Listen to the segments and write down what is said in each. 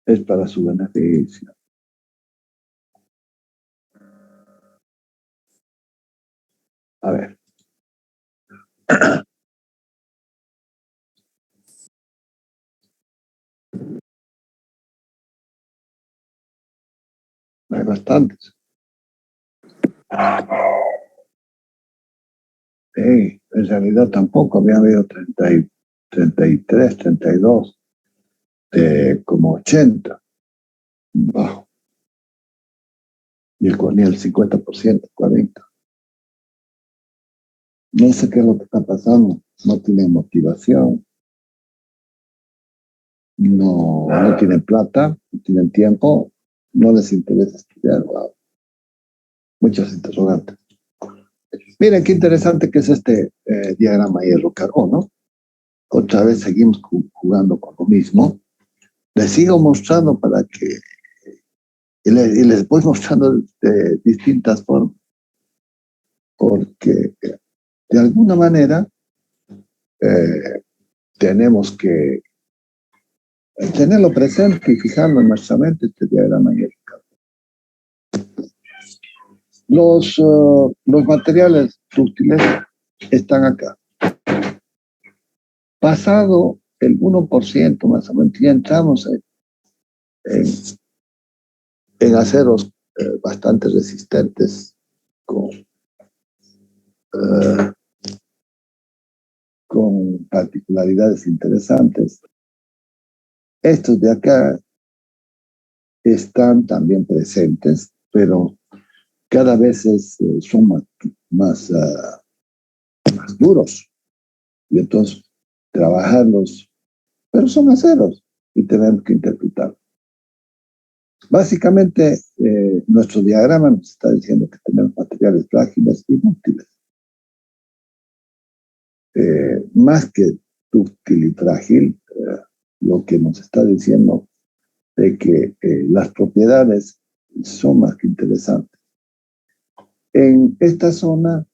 es para su beneficio. A ver. Hay bastantes. En realidad tampoco había habido 33, 32, como 80 bajo. Y ni el 50%, 40%. No sé qué es lo que está pasando. No tienen motivación. No tienen plata, no tienen tiempo, no les interesa estudiar. Wow. Muchas interrogantes. Miren qué interesante que es este diagrama hierro-carbono. Otra vez seguimos jugando con lo mismo. Les sigo mostrando para que... Y les voy mostrando de distintas formas. Porque de alguna manera tenemos que tenerlo presente y fijarlo en nuestra mente, este diagrama hierro-carbono. Los materiales dúctiles están acá. Pasado el 1% más o menos, ya entramos en aceros bastante resistentes con particularidades interesantes. Estos de acá están también presentes, pero cada vez son más duros. Y entonces trabajarlos, pero son aceros y tenemos que interpretar. Básicamente, nuestro diagrama nos está diciendo que tenemos materiales frágiles y dúctiles. Más que dúctil y frágil, lo que nos está diciendo de que las propiedades son más que interesantes. En esta zona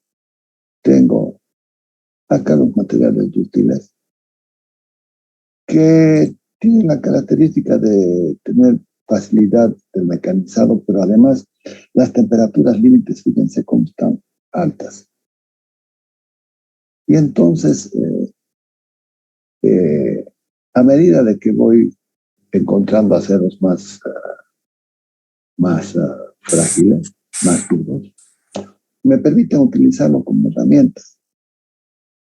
tengo acá los materiales dúctiles que tienen la característica de tener facilidad del mecanizado, pero además las temperaturas límites, fíjense cómo están altas. Y entonces, a medida de que voy encontrando aceros más frágiles, más duros, me permiten utilizarlo como herramientas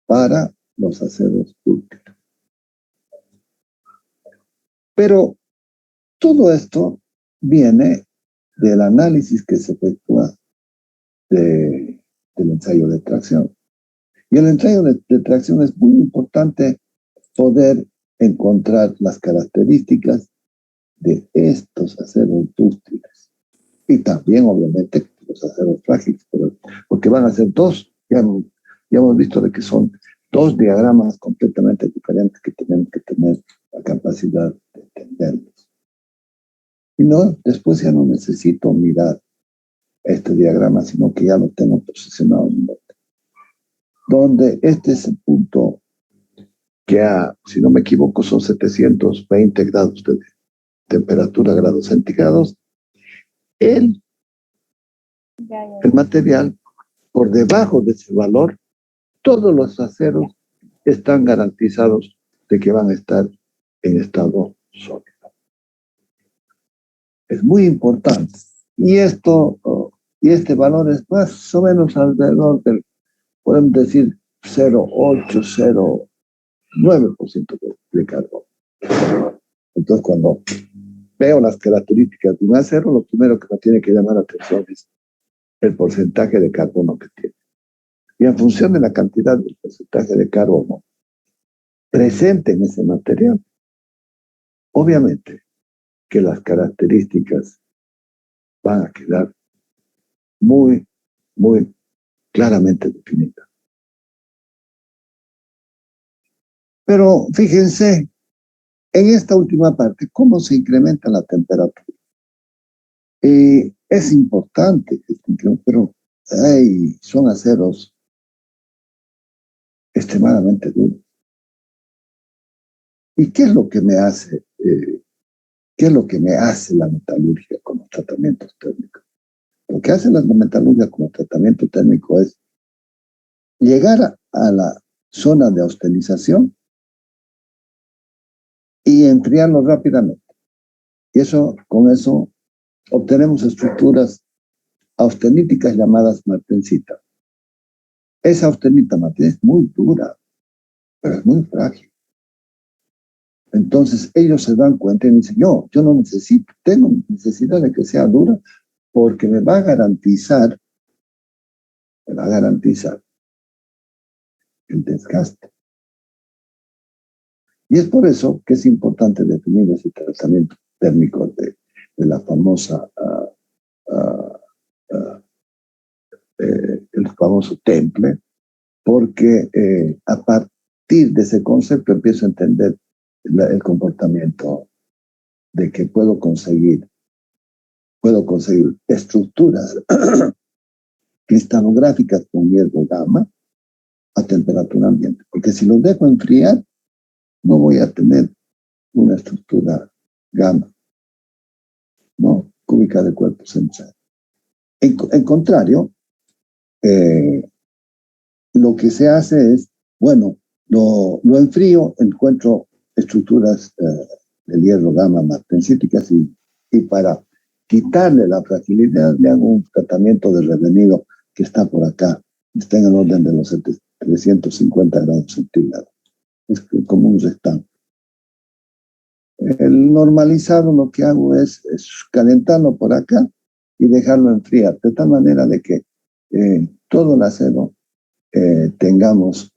para los aceros dúctiles. Pero todo esto viene del análisis que se efectúa del ensayo de tracción. Y el ensayo de tracción es muy importante poder encontrar las características de estos aceros dúctiles. Y también, obviamente, los aceros frágiles, pero, porque van a ser dos. Ya hemos visto de que son dos diagramas completamente diferentes que tenemos que tener la capacidad de entenderlos. Y no, después ya no necesito mirar este diagrama, sino que ya lo tengo posicionado en mi mente. Donde este es el punto que, si no me equivoco, son 720 grados de temperatura, grados centígrados. El material, por debajo de ese valor, todos los aceros están garantizados de que van a estar en estado sólido. Es muy importante. Y este valor es más o menos alrededor del, podemos decir, 0,8, 0,9% de carbono. Entonces, cuando veo las características de un acero, lo primero que me tiene que llamar la atención es el porcentaje de carbono que tiene. Y en función de la cantidad del porcentaje de carbono presente en ese material, obviamente que las características van a quedar muy, muy claramente definidas. Pero fíjense, en esta última parte, ¿cómo se incrementa la temperatura? Es importante, pero son aceros extremadamente duros. ¿Y qué es lo que me hace ¿Qué es lo que me hace la metalurgia con los tratamientos térmicos? Lo que hace la metalurgia con el tratamiento térmico es llegar a la zona de austenización y enfriarlo rápidamente. Y con eso obtenemos estructuras austeníticas llamadas martensita. Esa austenita martensita es muy dura, pero es muy frágil. Entonces ellos se dan cuenta y dicen, yo no necesito, tengo necesidad de que sea dura porque me va a garantizar el desgaste. Y es por eso que es importante definir ese tratamiento térmico de la famosa, el famoso temple, porque a partir de ese concepto empiezo a entender el comportamiento de que puedo conseguir estructuras cristalográficas con hierro gamma a temperatura ambiente. Porque si los dejo enfriar, no voy a tener una estructura gamma, ¿no? Cúbica de cuerpo central. En contrario, lo que se hace es, bueno, lo enfrío, encuentro estructuras del hierro gamma martensíticas y para quitarle la fragilidad le hago un tratamiento de revenido que está por acá, está en el orden de los 350 grados centígrados. Es como un rectángulo. El normalizado lo que hago es calentarlo por acá y dejarlo enfriar, de tal manera de que todo el acero tengamos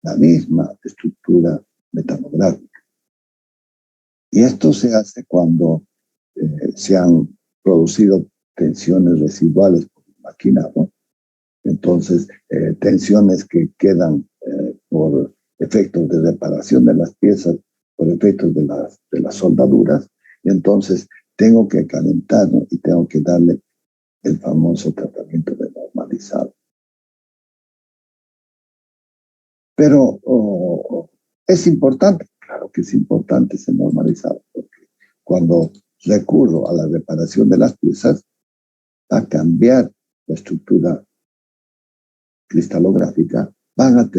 la misma estructura metalográfica. Y esto se hace cuando se han producido tensiones residuales por el maquinado. Entonces, tensiones que quedan por efectos de reparación de las piezas, por efectos de las soldaduras. Y entonces, tengo que calentarlo y tengo que darle el famoso tratamiento de normalizado. Pero es importante, claro que es importante ese normalizado, porque cuando recurro a la reparación de las piezas, va a cambiar la estructura cristalográfica, van a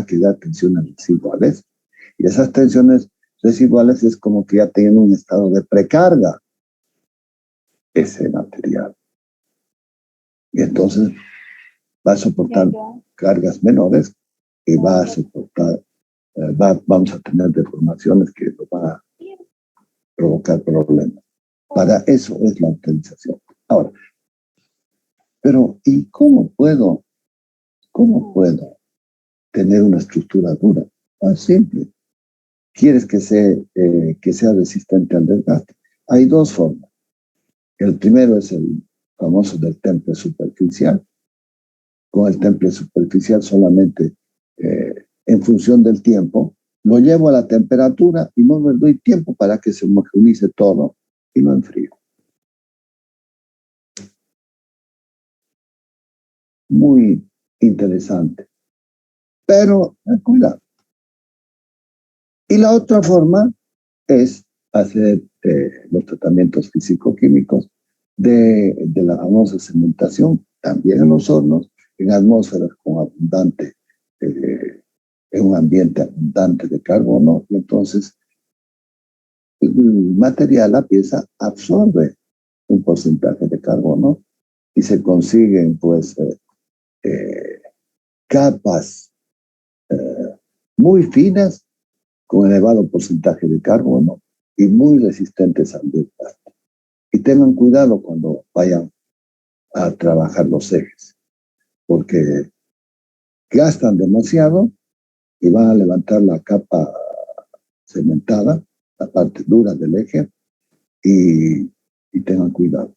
quedar tensiones residuales, y esas tensiones residuales es como que ya tienen un estado de precarga ese material. Y entonces va a soportar cargas menores y va a soportar, vamos a tener deformaciones que nos van a provocar problemas. Para eso es la utilización. Ahora, pero ¿y cómo puedo tener una estructura dura? Tan simple. ¿Quieres que sea resistente al desgaste? Hay dos formas. El primero es el famoso del temple superficial. Con el temple superficial solamente en función del tiempo, lo llevo a la temperatura y no le doy tiempo para que se homogenice todo y lo enfrío. Muy interesante. Pero cuidado. Y la otra forma es hacer los tratamientos físico-químicos de la famosa cementación, también en los hornos, en atmósferas con abundante, en un ambiente abundante de carbono, y entonces el material, la pieza, absorbe un porcentaje de carbono y se consiguen pues capas muy finas con elevado porcentaje de carbono y muy resistentes al desgaste. Y tengan cuidado cuando vayan a trabajar los ejes, porque gastan demasiado y van a levantar la capa cementada, la parte dura del eje, y tengan cuidado.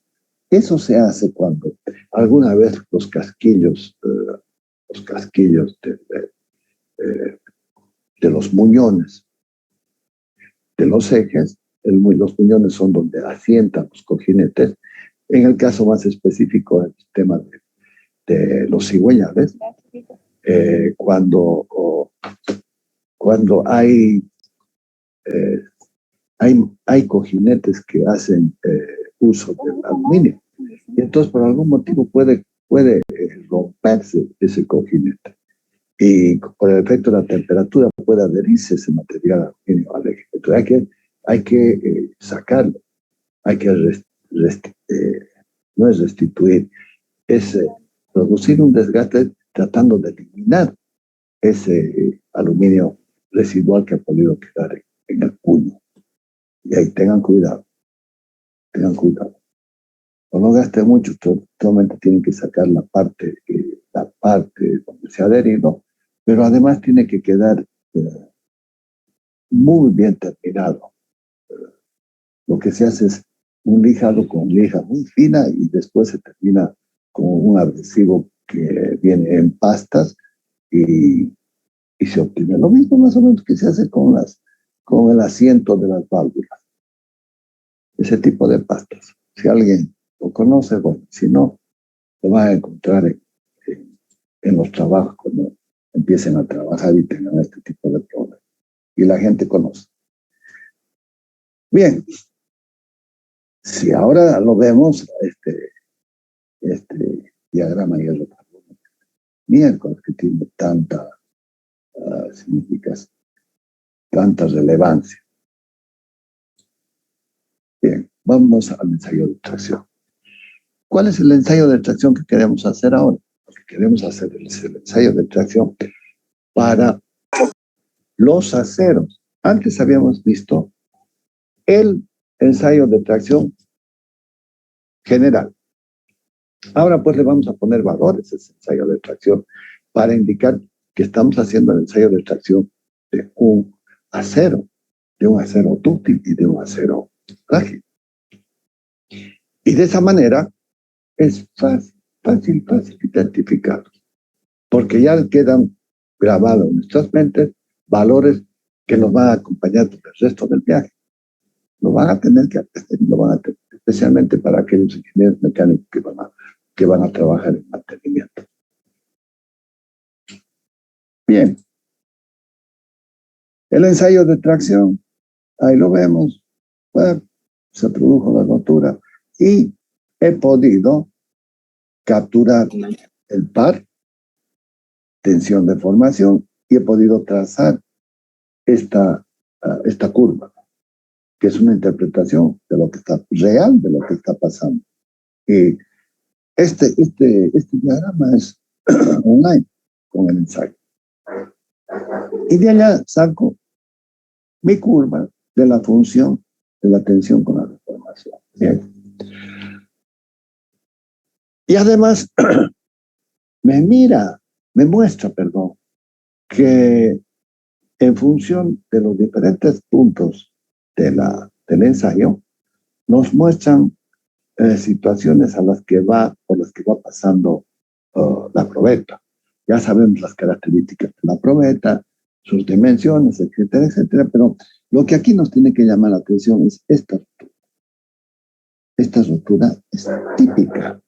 Eso se hace cuando alguna vez los casquillos de los muñones de los ejes, los muñones son donde asientan los cojinetes. En el caso más específico del tema de los cigüeñales, cuando hay hay cojinetes que hacen uso del aluminio. Y entonces, por algún motivo, puede romperse ese cojinete. Y por el efecto de la temperatura puede adherirse ese material aluminio al eje. Entonces, hay que sacarlo. Hay que, no es restituir, es producir un desgaste tratando de eliminar ese aluminio residual que ha podido quedar en el puño. Y ahí tengan cuidado. No lo gaste mucho, solamente tienen que sacar la parte donde se ha adherido, pero además tiene que quedar muy bien terminado. Lo que se hace es un lijado con lija muy fina y después se termina con un adhesivo que viene en pastas y se obtiene lo mismo más o menos que se hace con el asiento de las válvulas. Ese tipo de pastas. Si alguien lo conoce, bueno, si no, lo van a encontrar en los trabajos cuando empiecen a trabajar y tengan este tipo de problemas. Y la gente conoce. Bien, si ahora lo vemos, este diagrama y el miércoles que tiene tanta significación, tanta relevancia. Bien, vamos al ensayo de tracción. ¿Cuál es el ensayo de tracción que queremos hacer ahora? Lo que queremos hacer es el ensayo de tracción para los aceros. Antes habíamos visto el ensayo de tracción general. Ahora pues le vamos a poner valores a ese ensayo de tracción para indicar que estamos haciendo el ensayo de tracción de un acero dúctil y de un acero frágil. Y de esa manera es fácil identificar, porque ya quedan grabados en nuestras mentes valores que nos van a acompañar por el resto del viaje. Lo van a tener que aprender, especialmente para aquellos ingenieros mecánicos que van a trabajar en mantenimiento. Bien. El ensayo de tracción, ahí lo vemos. Bueno, se produjo la rotura y he podido capturar el par, tensión de formación, y he podido trazar esta curva, que es una interpretación de lo que está real, de lo que está pasando. Y este diagrama es online con el ensayo. Y de allá saco mi curva de la función de la tensión con la deformación. Bien. Y además me muestra, que en función de los diferentes puntos del ensayo, nos muestran situaciones por las que va pasando la probeta. Ya sabemos las características de la probeta, sus dimensiones, etcétera, etcétera, pero lo que aquí nos tiene que llamar la atención es esta rotura. Esta rotura es típica.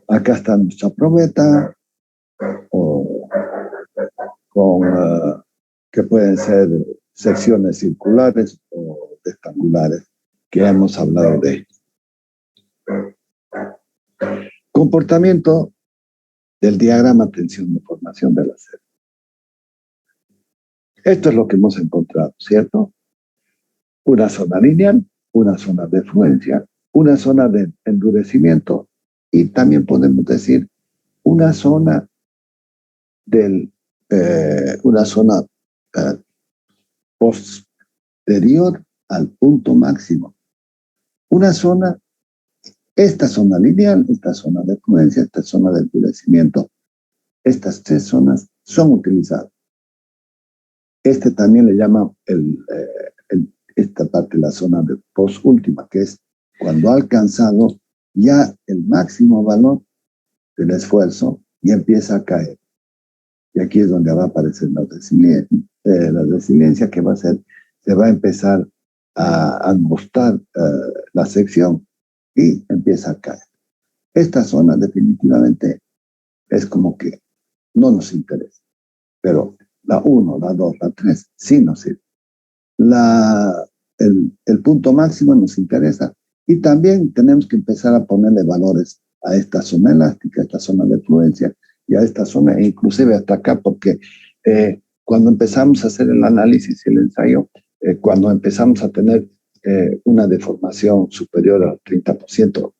Acá está nuestra probeta, que pueden ser secciones circulares o rectangulares, que hemos hablado de ello. Comportamiento del diagrama tensión-deformación del acero. Esto es lo que hemos encontrado, ¿cierto? Una zona lineal, una zona de fluencia, una zona de endurecimiento y también podemos decir una zona posterior al punto máximo. Esta zona lineal, esta zona de fluencia, esta zona de endurecimiento, estas tres zonas son utilizadas. También le llama esta parte la zona de postúltima, que es cuando ha alcanzado ya el máximo valor del esfuerzo y empieza a caer. Y aquí es donde va a aparecer la resiliencia que se va a empezar a angostar la sección y empieza a caer. Esta zona definitivamente es como que no nos interesa, pero la 1, la 2, la 3, sí nos sirve. El punto máximo nos interesa y también tenemos que empezar a ponerle valores a esta zona elástica, a esta zona de fluencia y a esta zona, e inclusive hasta acá, porque cuando empezamos a hacer el análisis y el ensayo, cuando empezamos a tener una deformación superior al 30%,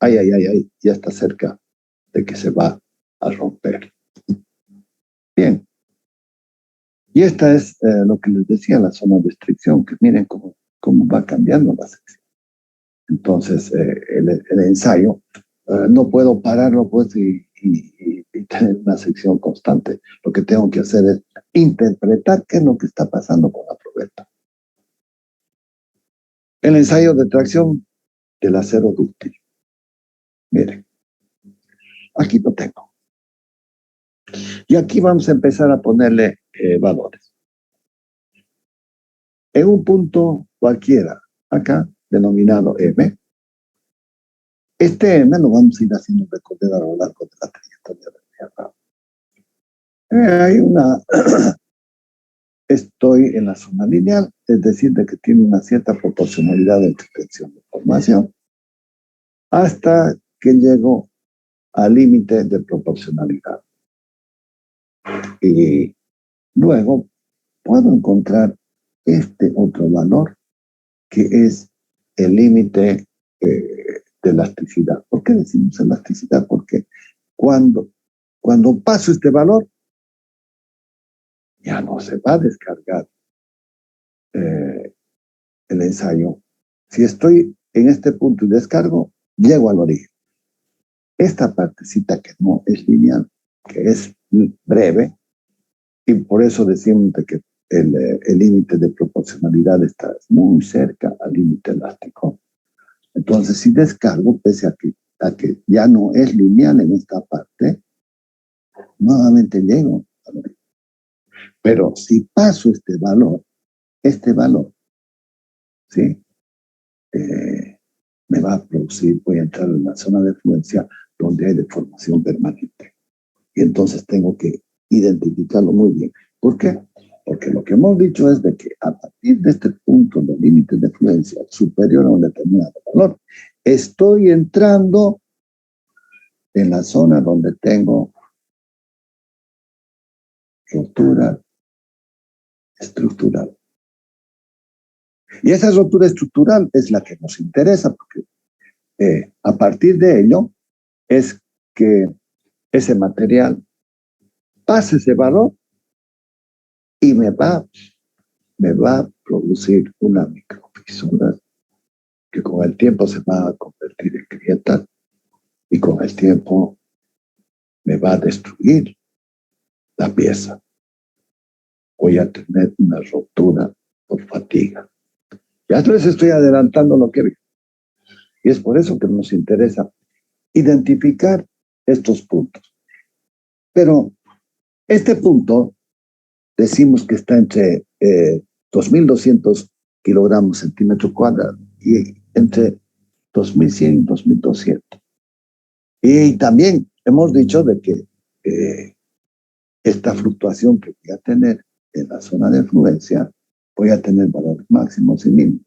ya está cerca de que se va a romper. Bien. Y esta es lo que les decía, la zona de restricción, que miren cómo va cambiando la sección. Entonces, el ensayo, no puedo pararlo pues y tener una sección constante. Lo que tengo que hacer es interpretar qué es lo que está pasando con la probeta. El ensayo de tracción del acero dúctil. Miren, aquí lo tengo. Y aquí vamos a empezar a ponerle valores. En un punto cualquiera, acá, denominado M, este M lo vamos a ir haciendo recorrer a lo largo de la trayectoria del diagrama. Hay una, estoy en la zona lineal, es decir, de que tiene una cierta proporcionalidad entre tensión y formación, hasta que llego al límite de proporcionalidad. Y luego puedo encontrar este otro valor, que es el límite de elasticidad. ¿Por qué decimos elasticidad? Porque cuando paso este valor, ya no se va a descargar el ensayo. Si estoy en este punto y descargo, llego al origen. Esta partecita que no es lineal, que es breve, y por eso decimos de que el límite de proporcionalidad está muy cerca al límite elástico. Entonces, si descargo, pese a que ya no es lineal en esta parte, nuevamente llego al origen. Pero si paso este valor, ¿sí? Me va a producir, voy a entrar en la zona de fluencia donde hay deformación permanente. Y entonces tengo que identificarlo muy bien. ¿Por qué? Porque lo que hemos dicho es de que a partir de este punto de límite de fluencia superior a un determinado valor, estoy entrando en la zona donde tengo ruptura estructural. Y esa ruptura estructural es la que nos interesa, porque a partir de ello es que ese material pase ese valor y me va a producir una microfisura que con el tiempo se va a convertir en grieta y con el tiempo me va a destruir la pieza. Voy a tener una ruptura por fatiga. Ya les estoy adelantando lo que vi. Y es por eso que nos interesa identificar estos puntos. Pero este punto, decimos que está entre 2.200 kilogramos centímetro cuadrado y entre 2.100 y 2.200. Y también hemos dicho de que esta fluctuación que voy a tener en la zona de fluencia, voy a tener valores máximos y mínimos,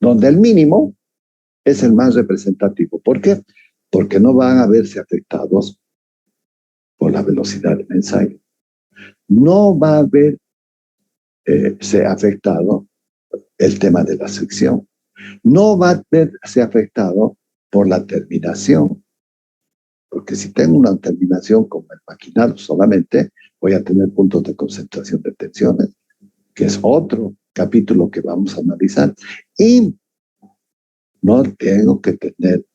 donde el mínimo es el más representativo. ¿Por qué? Porque no van a verse afectados por la velocidad del ensayo. No va a verse afectado el tema de la sección. No va a verse afectado por la terminación. Porque si tengo una terminación como el maquinado solamente, voy a tener puntos de concentración de tensiones, que es otro capítulo que vamos a analizar. Y no tengo que tener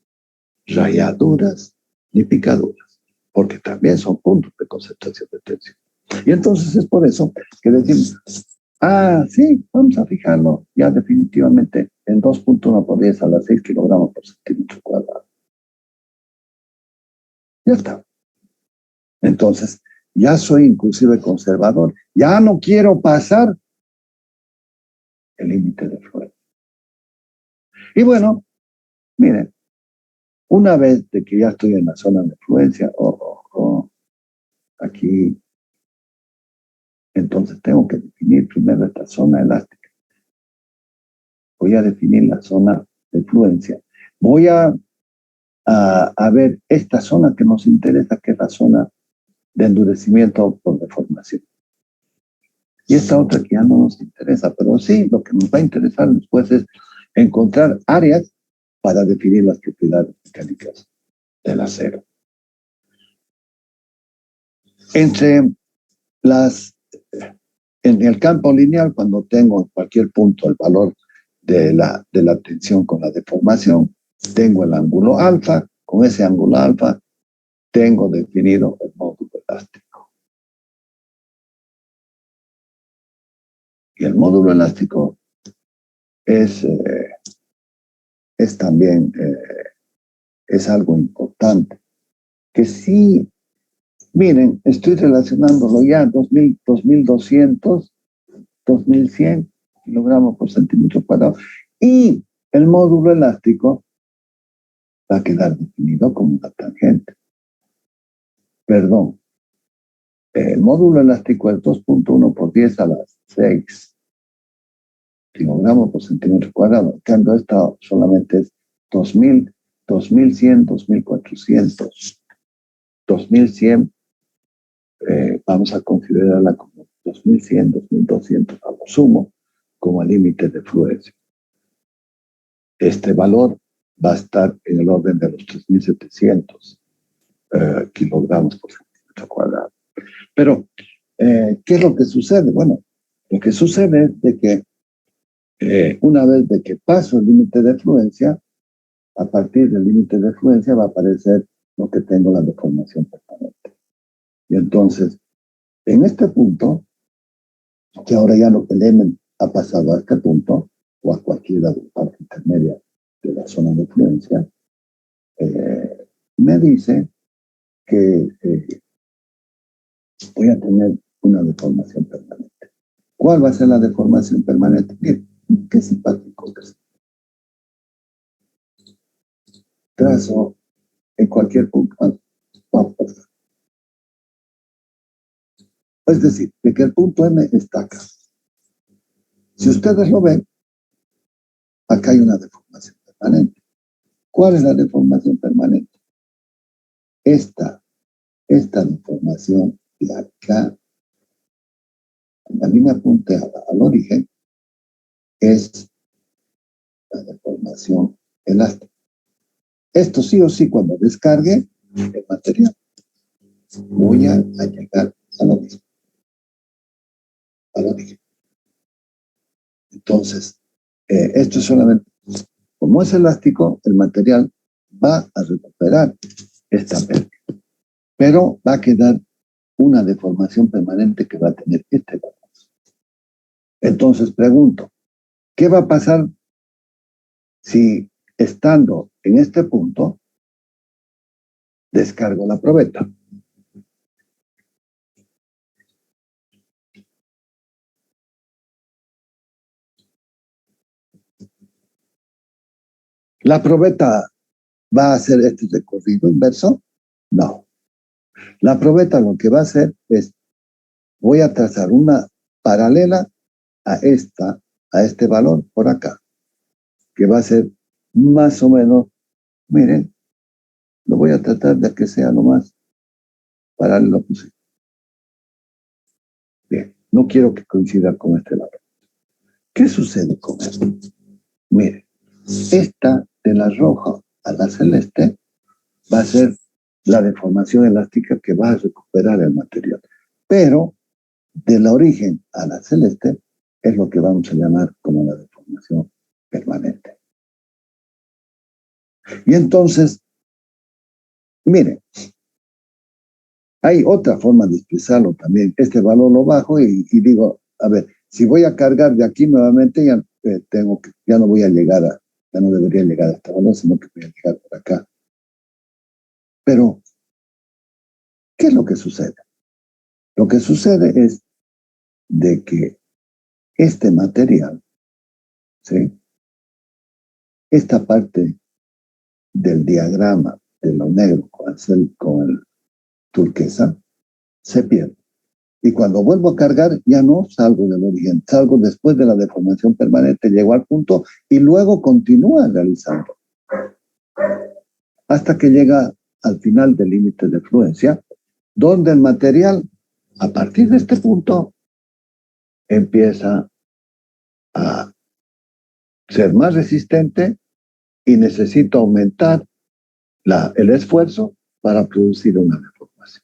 rayaduras ni picaduras, porque también son puntos de concentración de tensión. Y entonces es por eso que decimos, sí, vamos a fijarlo ya definitivamente en 2.1 por 10 a la 6 kilogramos por centímetro cuadrado. Ya está. Entonces, ya soy inclusive conservador. Ya no quiero pasar el límite de fluencia. Y bueno, miren, una vez de que ya estoy en la zona de fluencia, aquí Entonces tengo que definir primero esta zona elástica. Voy a definir la zona de fluencia. Voy a ver esta zona que nos interesa, que es la zona de endurecimiento por deformación. Y esta otra que ya no nos interesa, pero sí, lo que nos va a interesar después es encontrar áreas para definir las propiedades mecánicas del acero. En el campo lineal, cuando tengo en cualquier punto el valor de la tensión con la deformación, tengo el ángulo alfa. Con ese ángulo alfa tengo definido el módulo elástico. Y el módulo elástico es también es algo importante. Que sí, miren, estoy relacionándolo ya, 2200, 2100 kilogramos por centímetro cuadrado. Y el módulo elástico va a quedar definido como una tangente. Perdón, el módulo elástico es 2.1 por 10 a la 6 kilogramos por centímetro cuadrado. En cambio, esta solamente es 2000, 2100, 2400. 2100, vamos a considerarla como 2100, 2200 a lo sumo, como límite de fluencia. Este valor va a estar en el orden de los 3700 kilogramos por centímetro cuadrado. Pero, ¿qué es lo que sucede? Bueno, lo que sucede es de que una vez de que paso el límite de fluencia, a partir del límite de fluencia va a aparecer lo que tengo, la deformación permanente. Y entonces, en este punto, que ahora ya lo que el ha pasado a este punto, o a cualquiera de la parte intermedia de la zona de fluencia, me dice que voy a tener una deformación permanente. ¿Cuál va a ser la deformación permanente? Bien, qué simpático que es. Trazo en cualquier punto. Es decir, de que el punto M está acá. Si ustedes lo ven, acá hay una deformación permanente. ¿Cuál es la deformación permanente? Esta deformación de acá, la línea punteada al origen, es la deformación elástica. Esto sí o sí, cuando descargue el material, voy a llegar a lo mismo, al origen. Entonces, esto es solamente, como es elástico, el material va a recuperar esta pérdida, pero va a quedar una deformación permanente que va a tener este valor. Entonces pregunto, ¿qué va a pasar si estando en este punto descargo la probeta? ¿La probeta va a hacer este recorrido inverso? No. La probeta lo que va a hacer es, voy a trazar una paralela a este valor por acá, que va a ser más o menos, miren, lo voy a tratar de que sea lo más paralelo posible. Bien, no quiero que coincida con este valor. ¿Qué sucede con esto? Miren, esta de la roja a la celeste va a ser la deformación elástica que va a recuperar el material. Pero de la origen a la celeste es lo que vamos a llamar como la deformación permanente. Y entonces, miren, hay otra forma de expresarlo también. Este valor lo bajo y digo, a ver, si voy a cargar de aquí nuevamente, ya ya no voy a llegar ya no debería llegar a este valor, sino que voy a llegar por acá. Pero, ¿qué es lo que sucede? Lo que sucede es de que este material, ¿sí? Esta parte del diagrama de lo negro con el turquesa se pierde. Y cuando vuelvo a cargar, ya no salgo del origen, salgo después de la deformación permanente, llego al punto y luego continúa realizando. Hasta que llega al final del límite de fluencia, donde el material, a partir de este punto, empieza a ser más resistente y necesita aumentar el esfuerzo para producir una deformación.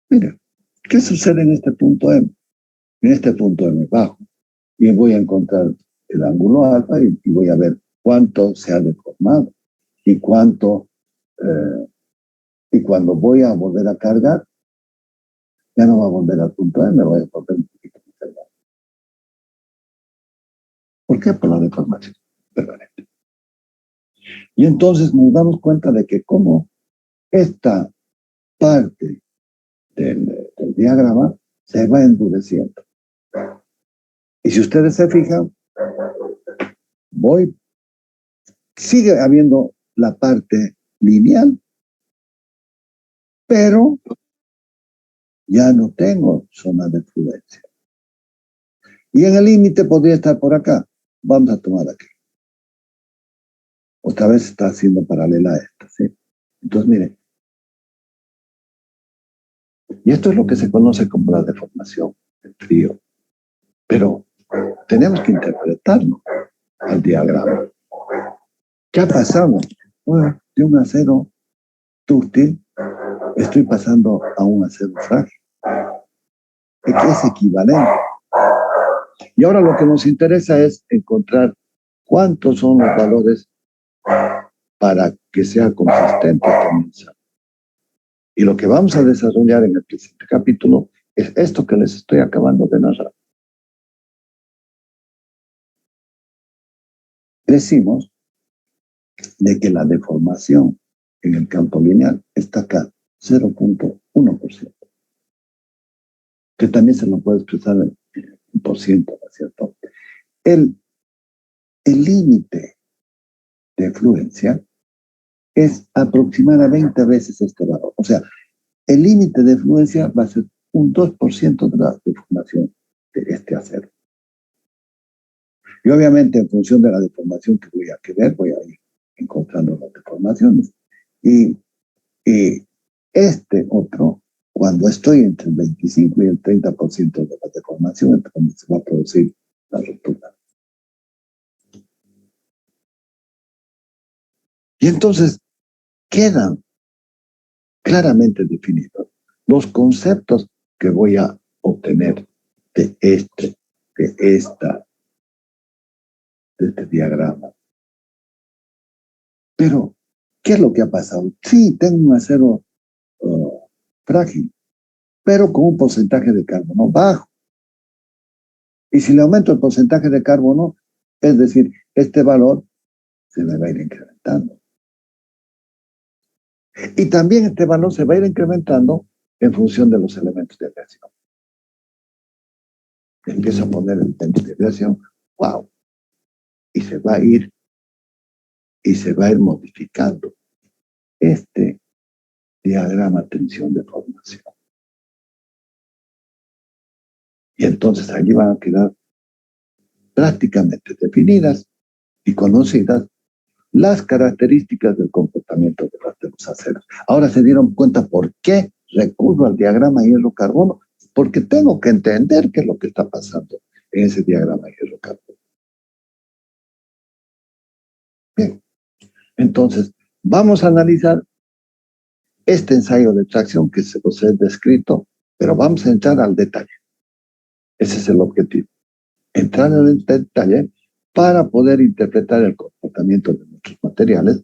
Mira, ¿qué sucede en este punto M? En este punto M bajo. Y voy a encontrar el ángulo alfa y voy a ver cuánto se ha deformado y cuánto, y cuando voy a volver a cargar, ya no va a volver al punto M, voy a volver un poquito más cargado. ¿Por qué? Por la deformación permanente. Y entonces nos damos cuenta de que como esta parte del diagrama se va endureciendo. Y si ustedes se fijan, sigue habiendo la parte lineal, pero ya no tengo zona de fluencia. Y en el límite podría estar por acá. Vamos a tomar aquí. Otra vez está haciendo paralela a esta, ¿sí? Entonces, miren. Y esto es lo que se conoce como la deformación del frío. Pero tenemos que interpretarlo al diagrama. ¿Qué ha pasado? Bueno, de un acero dúctil estoy pasando a un acero frágil, que es equivalente. Y ahora lo que nos interesa es encontrar cuántos son los valores para que sea consistente también. Y lo que vamos a desarrollar en el presente capítulo es esto que les estoy acabando de narrar. Decimos de que la deformación en el campo lineal está acá, 0.1%, que también se lo puede expresar en por ciento, ¿no es cierto? El límite de fluencia es aproximadamente 20 veces este valor. O sea, el límite de fluencia va a ser un 2% de la deformación de este acero. Y obviamente en función de la deformación que voy a querer, voy a ir encontrando las deformaciones. Y este otro, cuando estoy entre el 25 y el 30% de la deformación, es donde se va a producir la ruptura. Y entonces quedan claramente definidos los conceptos que voy a obtener de este diagrama. Pero, ¿qué es lo que ha pasado? Sí, tengo un acero frágil, pero con un porcentaje de carbono bajo. Y si le aumento el porcentaje de carbono, es decir, este valor se me va a ir incrementando. Y también este valor se va a ir incrementando en función de los elementos de aleación. Empiezo a poner elementos de aleación, wow, y se va a ir modificando este diagrama tensión-deformación. Y entonces allí van a quedar prácticamente definidas y conocidas las características del comportamiento de los aceros. Ahora se dieron cuenta por qué recurro al diagrama hierro-carbono, porque tengo que entender qué es lo que está pasando en ese diagrama hierro-carbono. Bien, entonces vamos a analizar este ensayo de tracción que se los he descrito, pero vamos a entrar al detalle. Ese es el objetivo. Entrar en el detalle para poder interpretar el comportamiento de nuestros materiales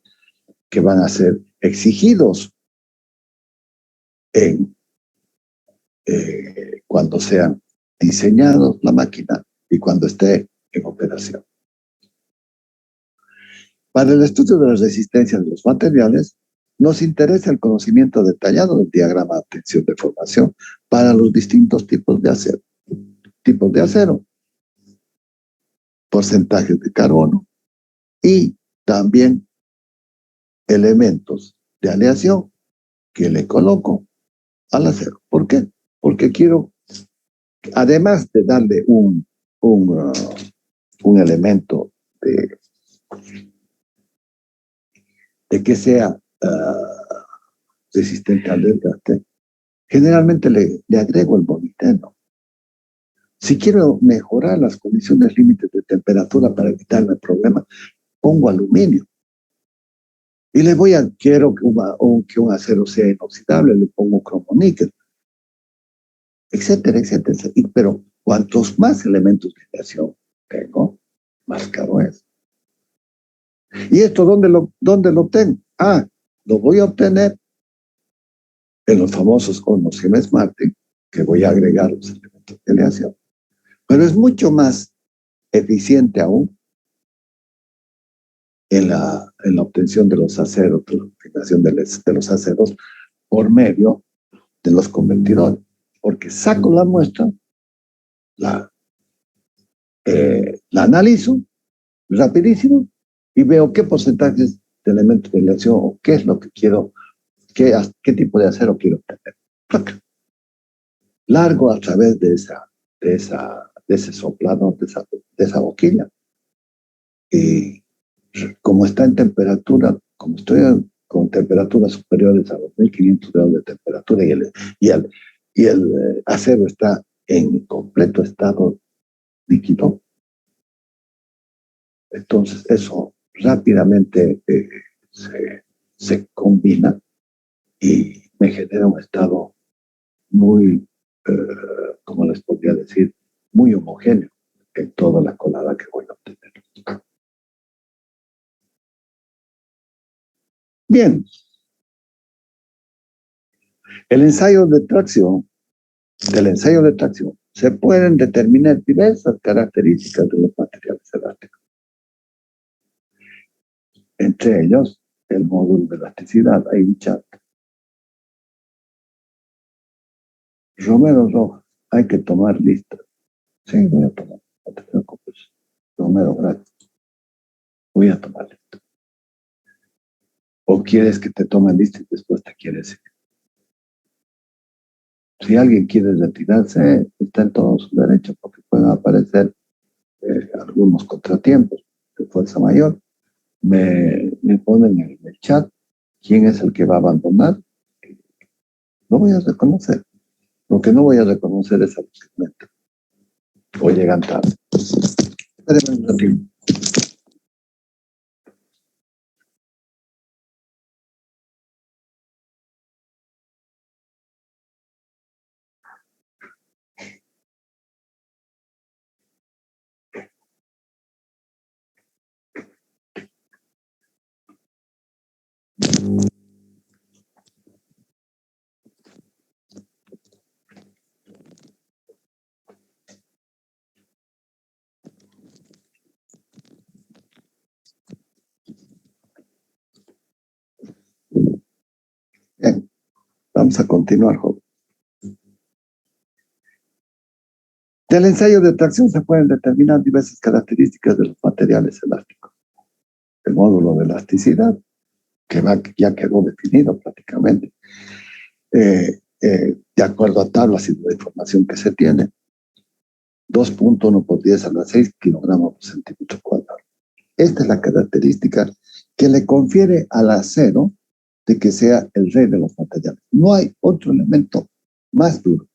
que van a ser exigidos cuando sean diseñados la máquina y cuando esté en operación. Para el estudio de las resistencias de los materiales, nos interesa el conocimiento detallado del diagrama de tensión-deformación para los distintos tipos de acero. Tipos de acero, porcentajes de carbono y también elementos de aleación que le coloco al acero. ¿Por qué? Porque quiero, además de darle un elemento de que sea resistente al desgaste, generalmente le agrego el molibdeno. Si quiero mejorar las condiciones límites de temperatura para evitarme el problema, pongo aluminio. Y quiero que un acero sea inoxidable, le pongo cromoníquel, etcétera, etcétera, etcétera. Pero cuantos más elementos de creación tengo, más caro es. ¿Y esto dónde lo tengo? Lo voy a obtener en los famosos hornos Siemens Martin, que voy a agregar los elementos de aleación. Pero es mucho más eficiente aún en la obtención de los aceros, de la obtención de los aceros por medio de los convertidores. Porque saco la muestra, la analizo rapidísimo y veo qué porcentajes de elementos de aleación o qué es lo que quiero, qué tipo de acero quiero obtener. Largo a través de ese soplador, de esa boquilla. Y como está en temperatura, como estoy con temperaturas superiores a los 1500 grados de temperatura y el acero está en completo estado líquido, entonces eso rápidamente se combina y me genera un estado muy, como les podría decir, muy homogéneo en toda la colada que voy a obtener. Bien, del ensayo de tracción se pueden determinar diversas características de los materiales elásticos. Entre ellos, el módulo de elasticidad. Hay un chat. Romero Rojas, hay que tomar lista. Sí, voy a tomar. No te preocupes. Romero, gracias. Voy a tomar lista. ¿O quieres que te tome lista y después te quieres ir? Si alguien quiere retirarse, está en todo su derecho porque pueden aparecer algunos contratiempos de fuerza mayor. Me ponen en el chat quién es el que va a abandonar. No voy a reconocer. Lo que no voy a reconocer es a los que entran o llegan tarde. Espérenme un ratito. Bien, vamos a continuar, joven. Del ensayo de tracción se pueden determinar diversas características de los materiales elásticos. El módulo de elasticidad, que ya quedó definido prácticamente, de acuerdo a tablas y de la información que se tiene, 2.1 por 10 a la 6 kilogramos por centímetro cuadrado. Esta es la característica que le confiere al acero de que sea el rey de los materiales. No hay otro elemento más duro.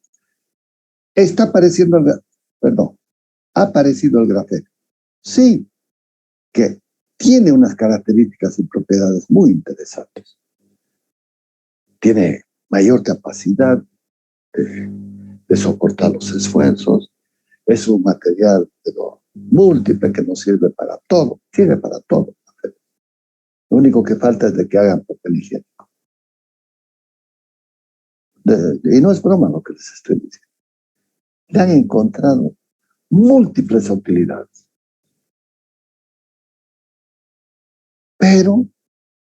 Ha aparecido el grafeno. Sí, que tiene unas características y propiedades muy interesantes. Tiene mayor capacidad de soportar los esfuerzos. Es un material múltiple que nos sirve para todo. Sirve para todo. Lo único que falta es de que hagan papel higiénico. Y no es broma lo que les estoy diciendo. Le han encontrado múltiples utilidades. Pero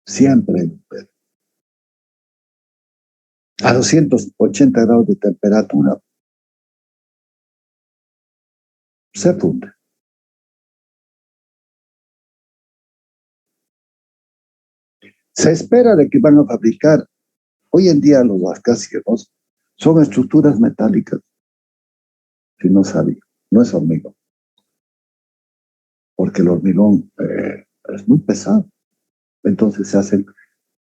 siempre hay un pero. A 280 grados de temperatura se funde. Se espera de que van a fabricar Hoy en día los rascacielos son estructuras metálicas, si no sabía, no es hormigón, porque el hormigón es muy pesado, entonces se hacen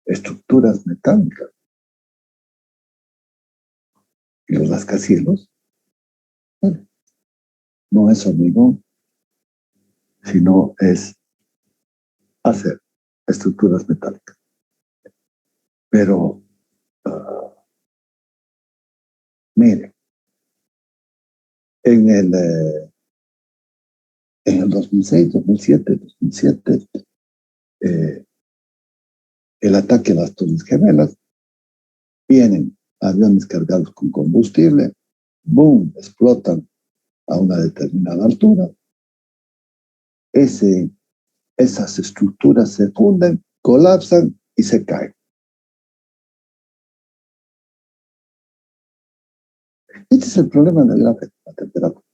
estructuras metálicas. Y los rascacielos, bueno, no es hormigón, sino es hacer estructuras metálicas. Pero, mire, en el 2006, 2007, 2007, el ataque a las Torres Gemelas, vienen aviones cargados con combustible, boom, explotan a una determinada altura, esas estructuras se funden, colapsan y se caen. Este es el problema de la temperatura.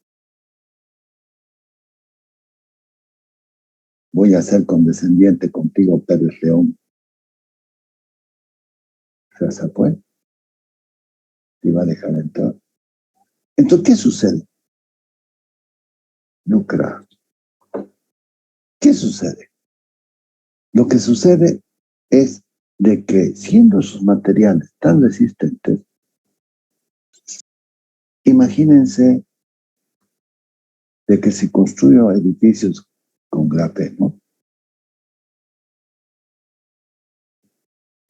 Voy a ser condescendiente contigo, Pérez León. Se fue. Te iba a dejar entrar. Entonces, ¿qué sucede? Lucra. ¿Qué sucede? Lo que sucede es de que siendo sus materiales tan resistentes, imagínense de que si construyo edificios con grafeno,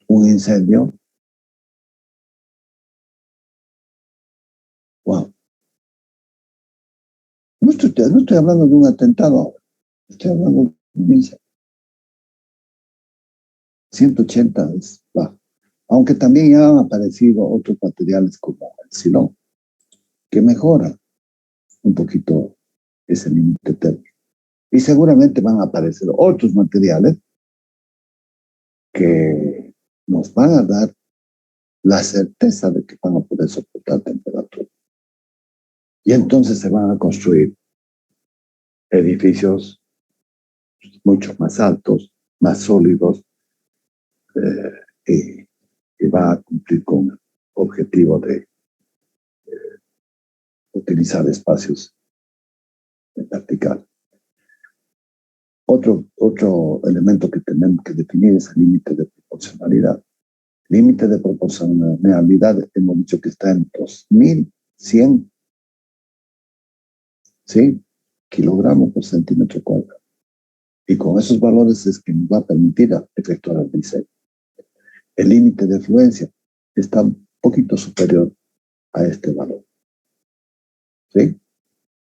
un incendio, wow. No estoy hablando de un atentado ahora, estoy hablando de un incendio. 180 es bajo. Aunque también ya han aparecido otros materiales como el silón, que mejora un poquito ese límite térmico. Y seguramente van a aparecer otros materiales que nos van a dar la certeza de que van a poder soportar temperatura. Y entonces se van a construir edificios mucho más altos, más sólidos, y va a cumplir con el objetivo de utilizar espacios verticales. Otro elemento que tenemos que definir es el límite de proporcionalidad. Límite de proporcionalidad hemos dicho que está en 2100, ¿sí?, kilogramos por centímetro cuadrado. Y con esos valores es que nos va a permitir efectuar el diseño. El límite de fluencia está un poquito superior a este valor, ¿sí?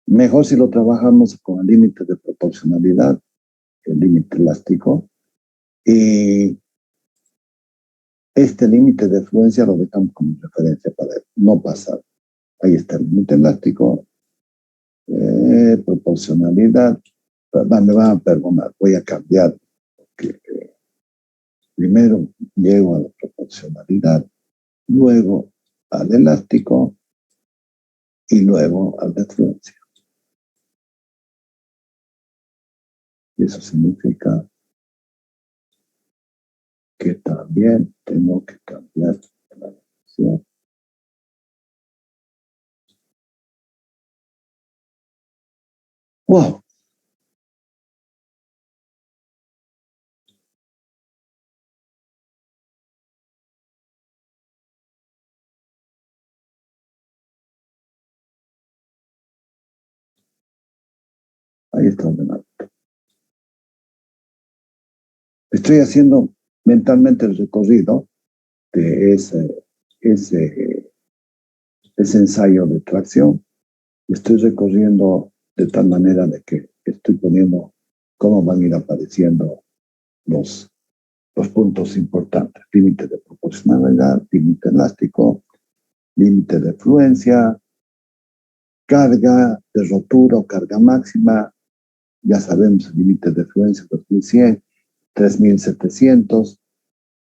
Mejor si lo trabajamos con el límite de proporcionalidad, el límite elástico, y este límite de fluencia lo dejamos como referencia para no pasar. Ahí está el límite elástico, proporcionalidad. Me van a perdonar, voy a cambiar, porque primero llego a la proporcionalidad, luego al elástico y luego al de fluencia. Y eso significa que también tengo que cambiar la dirección. ¡Wow! Ahí está ordenado. Estoy haciendo mentalmente el recorrido de ese ensayo de tracción. Estoy recorriendo de tal manera de que estoy poniendo cómo van a ir apareciendo los puntos importantes. Límite de proporcionalidad, límite elástico, límite de fluencia, carga de rotura o carga máxima. Ya sabemos el límite de fluencia 2100, 3700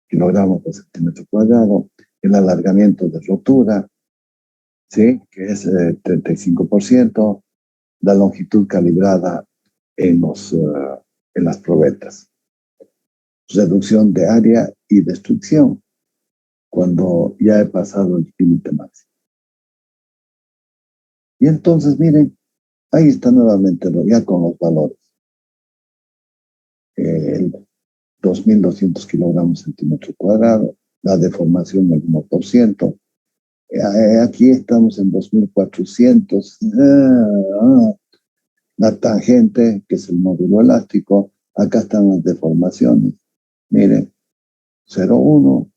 kilogramos por centímetro cuadrado, el alargamiento de rotura, ¿sí?, que es 35%, la longitud calibrada en las probetas, reducción de área y destrucción. cuando ya he pasado el límite máximo. Y entonces, miren, ahí está nuevamente ya con los valores. El 2.200 kilogramos centímetro cuadrado, la deformación del 1%. Aquí estamos en 2.400. La tangente, que es el módulo elástico. Acá están las deformaciones. Miren, 0,1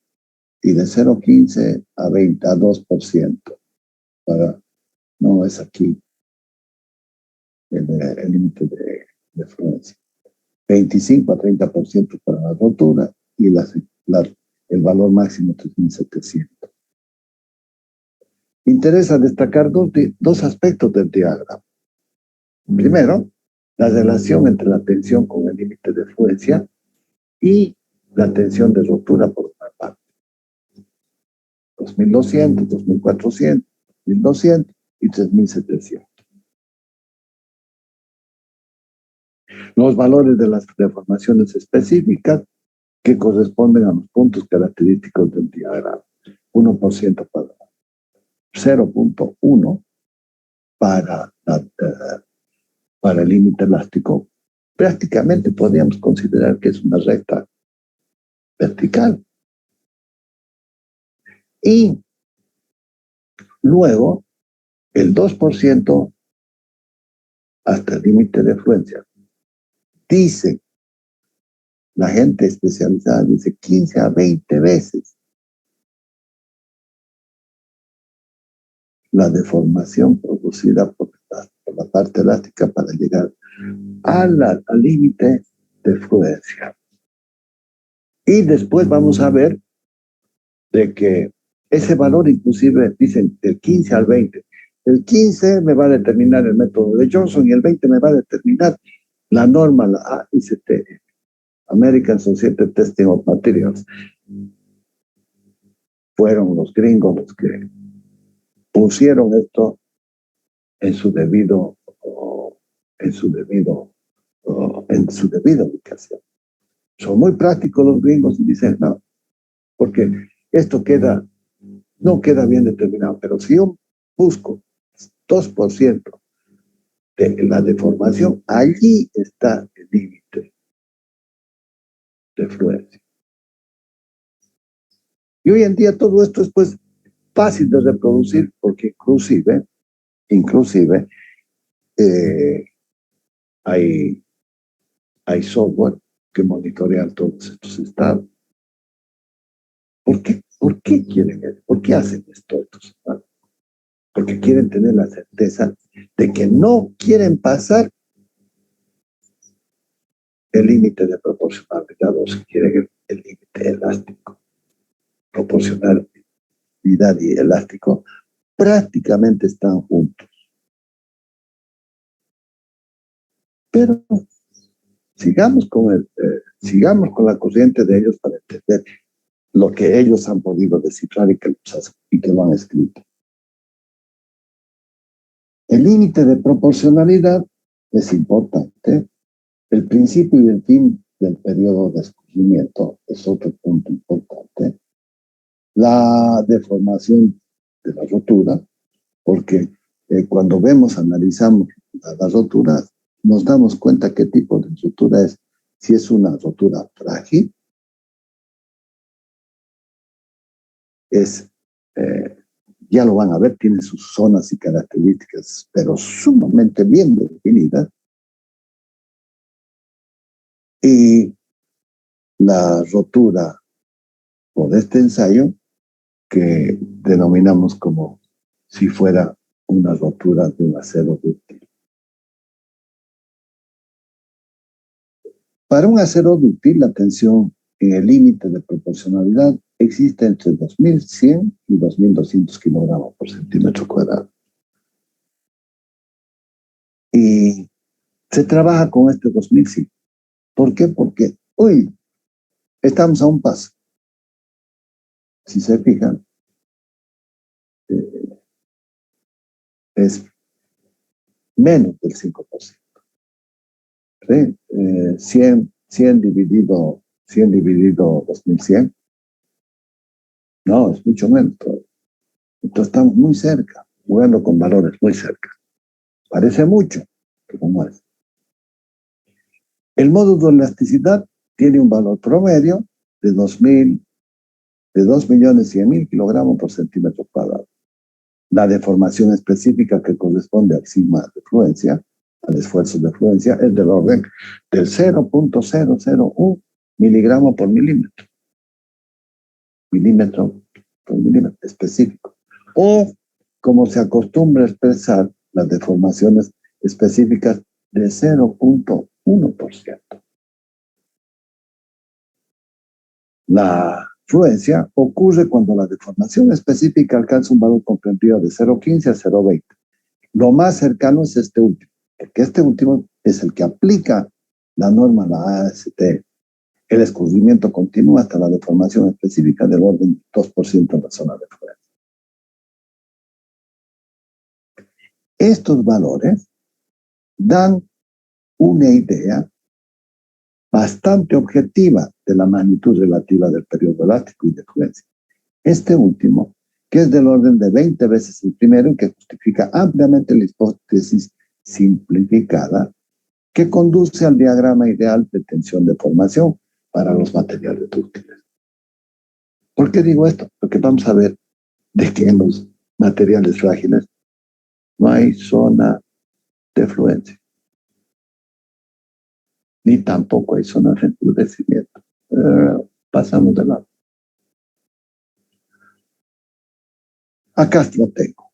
y de 0,15 a 20, a 2%. No es aquí el límite de fluencia. 25 a 30% para la rotura y el valor máximo 3.700. Interesa destacar dos aspectos del diagrama. Primero, la relación entre la tensión con el límite de fluencia y la tensión de rotura por una parte. 2.200, 2.400, 1.200 y 3.700. Los valores de las deformaciones específicas que corresponden a los puntos característicos del diagrama. 1% para 0,1 para el límite elástico. Prácticamente podríamos considerar que es una recta vertical. Y luego el 2% hasta el límite de fluencia. Dice la gente especializada, dice 15 a 20 veces la deformación producida por la parte elástica para llegar al límite de fluencia. Y después vamos a ver de que ese valor inclusive dicen del 15 al 20. El 15 me va a determinar el método de Johnson y el 20 me va a determinar la norma, la AICT, American Society of Testing of Materials. Fueron los gringos los que pusieron esto en su debido ubicación. Son muy prácticos los gringos y dicen, no, porque esto no queda bien determinado, pero si yo busco 2% de la deformación, allí está el límite de fluencia. Y hoy en día todo esto es pues fácil de reproducir porque inclusive hay software que monitorean todos estos estados. ¿Por qué quieren eso? ¿Por qué hacen esto estos estados? Porque quieren tener la certeza de que no quieren pasar el límite de proporcionalidad o si quieren el límite elástico. Proporcionalidad y elástico prácticamente están juntos. Pero sigamos con la corriente de ellos para entender lo que ellos han podido descifrar y que lo han escrito. El límite de proporcionalidad es importante. El principio y el fin del periodo de escurrimiento es otro punto importante. La deformación de la rotura, porque cuando analizamos la rotura, nos damos cuenta qué tipo de rotura es. Si es una rotura frágil, ya lo van a ver, tiene sus zonas y características, pero sumamente bien definidas. Y la rotura por este ensayo, que denominamos como si fuera una rotura de un acero dúctil. Para un acero dúctil, la tensión en el límite de proporcionalidad existe entre 2.100 y 2.200 kilogramos por centímetro cuadrado. Y se trabaja con este 2.100. ¿Por qué? Porque hoy estamos a un paso. Si se fijan, es menos del 5%. ¿Sí? 100 dividido 2.100 No, es mucho menos todavía. Entonces estamos muy cerca, jugando con valores muy cerca. Parece mucho, pero no es. El módulo de elasticidad tiene un valor promedio de 2.100.000 kilogramos por centímetro cuadrado. La deformación específica que corresponde al sigma de fluencia, al esfuerzo de fluencia, es del orden del 0.001 miligramo por milímetro. Milímetro por milímetro específico. O, como se acostumbra a expresar, las deformaciones específicas de 0.1%. La fluencia ocurre cuando la deformación específica alcanza un valor comprendido de 0.15 a 0.20. Lo más cercano es este último, porque este último es el que aplica la norma, la AST. El escurrimiento continúa hasta la deformación específica del orden del 2% en la zona de fluencia. Estos valores dan una idea bastante objetiva de la magnitud relativa del periodo elástico y de fluencia. Este último, que es del orden de 20 veces el primero y que justifica ampliamente la hipótesis simplificada que conduce al diagrama ideal de tensión de formación para los materiales dúctiles. ¿Por qué digo esto? Porque vamos a ver de que en los materiales frágiles no hay zona de fluencia, ni tampoco hay zona de endurecimiento. Pasamos de lado. Acá lo tengo.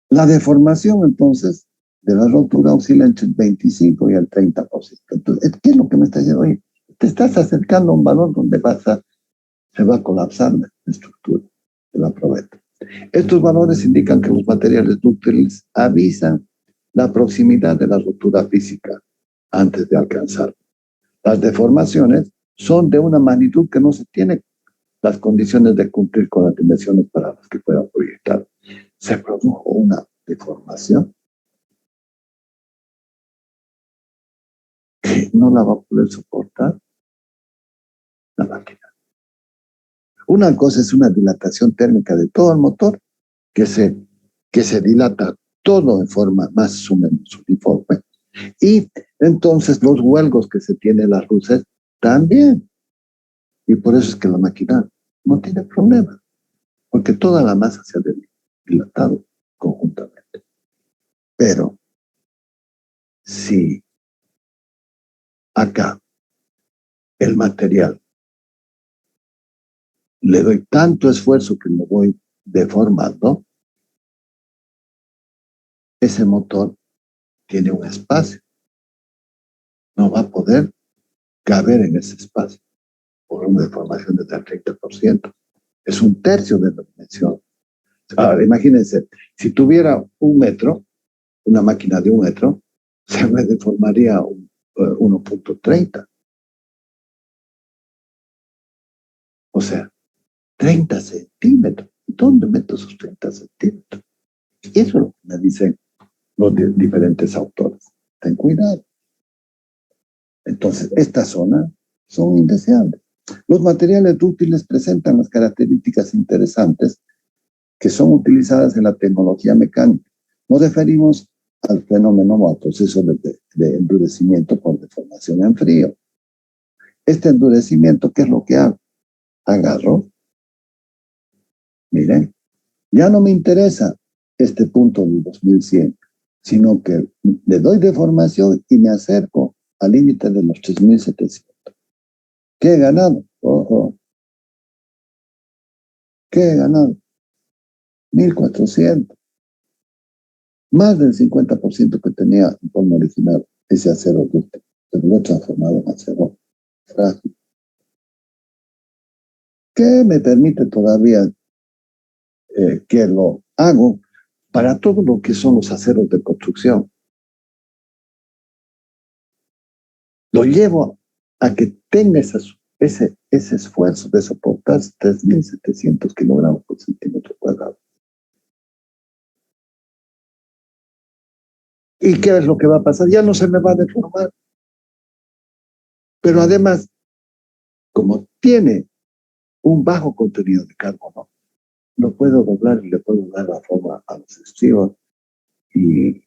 La deformación, entonces, de la rotura oscila entre el 25 y el 30%. Entonces, ¿qué es lo que me está diciendo? Oye, te estás acercando a un valor donde se va a colapsar la estructura de la probeta. Estos valores indican que los materiales dúctiles avisan la proximidad de la rotura física antes de alcanzar. Las deformaciones son de una magnitud que no se tiene las condiciones de cumplir con las dimensiones para las que puedan proyectar. Se produjo una deformación que no la va a poder soportar la máquina. Una cosa es una dilatación térmica de todo el motor, que se dilata todo en forma más o menos uniforme. Y entonces los huelgos que se tienen en las luces también. Y por eso es que la máquina no tiene problema, porque toda la masa se ha dilatado conjuntamente. Pero si acá el material le doy tanto esfuerzo que lo voy deformando, ese motor tiene un espacio. No va a poder caber en ese espacio por una deformación del 30%. Es un tercio de la dimensión. Ahora, imagínense, si tuviera 1 metro, una máquina de 1 metro, se me deformaría 1.30. O sea, 30 centímetros. ¿Dónde meto esos 30 centímetros? Eso es lo que me dicen los diferentes autores. Ten cuidado. Entonces, estas zonas son indeseables. Los materiales dúctiles presentan las características interesantes que son utilizadas en la tecnología mecánica. Nos referimos al fenómeno o al proceso de endurecimiento por deformación en frío. Este endurecimiento, ¿qué es lo que hago? Agarro, miren, ya no me interesa este punto del 2100, sino que le doy deformación y me acerco al límite de los 3700. ¿Qué he ganado? Ojo. ¿Qué he ganado? 1400. Más del 50% que tenía en forma original ese acero dúctil. Pero lo he transformado en acero frágil. ¿Qué me permite todavía que lo hago para todo lo que son los aceros de construcción? Lo llevo a que tenga ese esfuerzo de soportar 3.700 kilogramos por centímetro cuadrado. ¿Y qué es lo que va a pasar? Ya no se me va a deformar. Pero además, como tiene un bajo contenido de carbono, lo puedo doblar y le puedo dar la forma a los estribos y,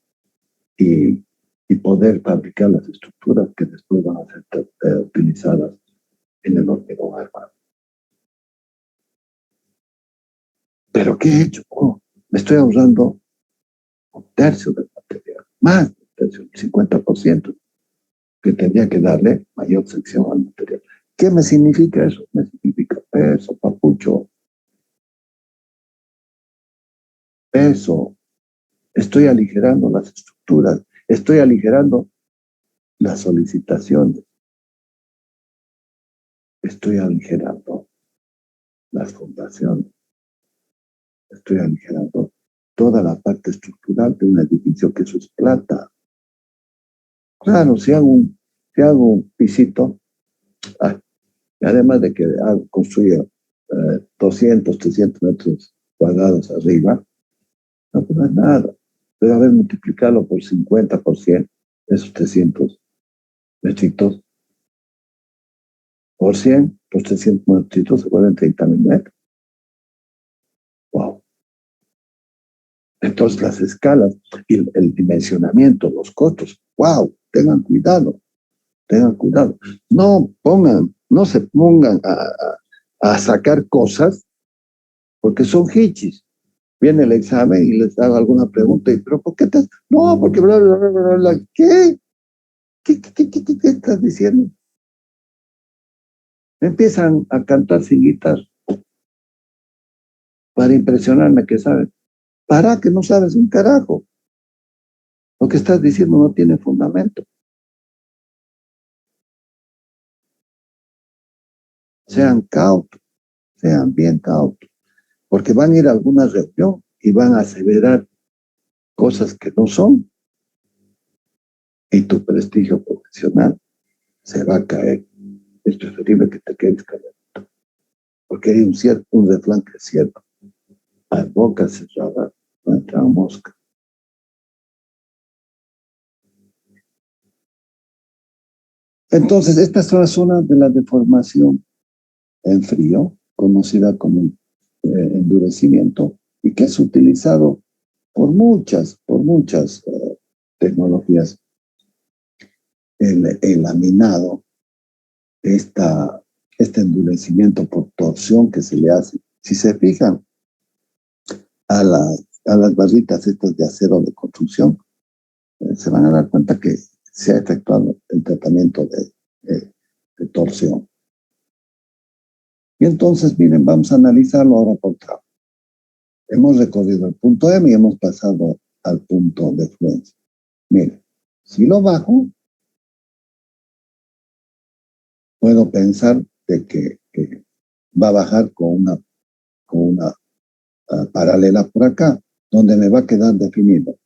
y, y poder fabricar las estructuras que después van a ser utilizadas en el hormigón armado. ¿Pero qué he hecho? Oh, me estoy ahorrando un tercio del material, más de un tercio, el 50%, que tendría que darle mayor sección al material. ¿Qué me significa eso? Me significa peso, papucho, peso. Estoy aligerando las estructuras, estoy aligerando las solicitaciones, estoy aligerando las fundaciones, estoy aligerando toda la parte estructural de un edificio, que eso es plata. Claro, si hago un pisito, ah, además de que construyo 200, 300 metros cuadrados arriba, no es nada. Pero haber multiplicarlo por 50%, esos 300 metritos, por 100, los 300 metritos se vuelven 30.000 metros. Wow. Entonces las escalas y el dimensionamiento, los costos, wow, tengan cuidado. No se pongan a sacar cosas porque son hichis. Viene el examen y les hago alguna pregunta, y, pero ¿por qué te...? No, porque bla, bla, bla, bla, bla. ¿Qué? ¿Qué estás diciendo? Empiezan a cantar sin guitarra para impresionarme que saben. Para que no sabes un carajo. Lo que estás diciendo no tiene fundamento. Sean cautos, sean bien cautos, porque van a ir a alguna reunión y van a aseverar cosas que no son, y tu prestigio profesional se va a caer. Es preferible que te quedes callado, porque hay un refrán que es cierto: a boca cerrada no entra mosca. Entonces, esta es la zona de la deformación en frío, conocida como endurecimiento, y que es utilizado por muchas tecnologías. El laminado, este endurecimiento por torsión que se le hace. Si se fijan a las barritas estas de acero de construcción, se van a dar cuenta que se ha efectuado el tratamiento de torsión. Y entonces, miren, vamos a analizarlo ahora por tramo. Hemos recorrido el punto M y hemos pasado al punto de fluencia. Miren, si lo bajo, puedo pensar de que va a bajar con una paralela por acá, donde me va a quedar definido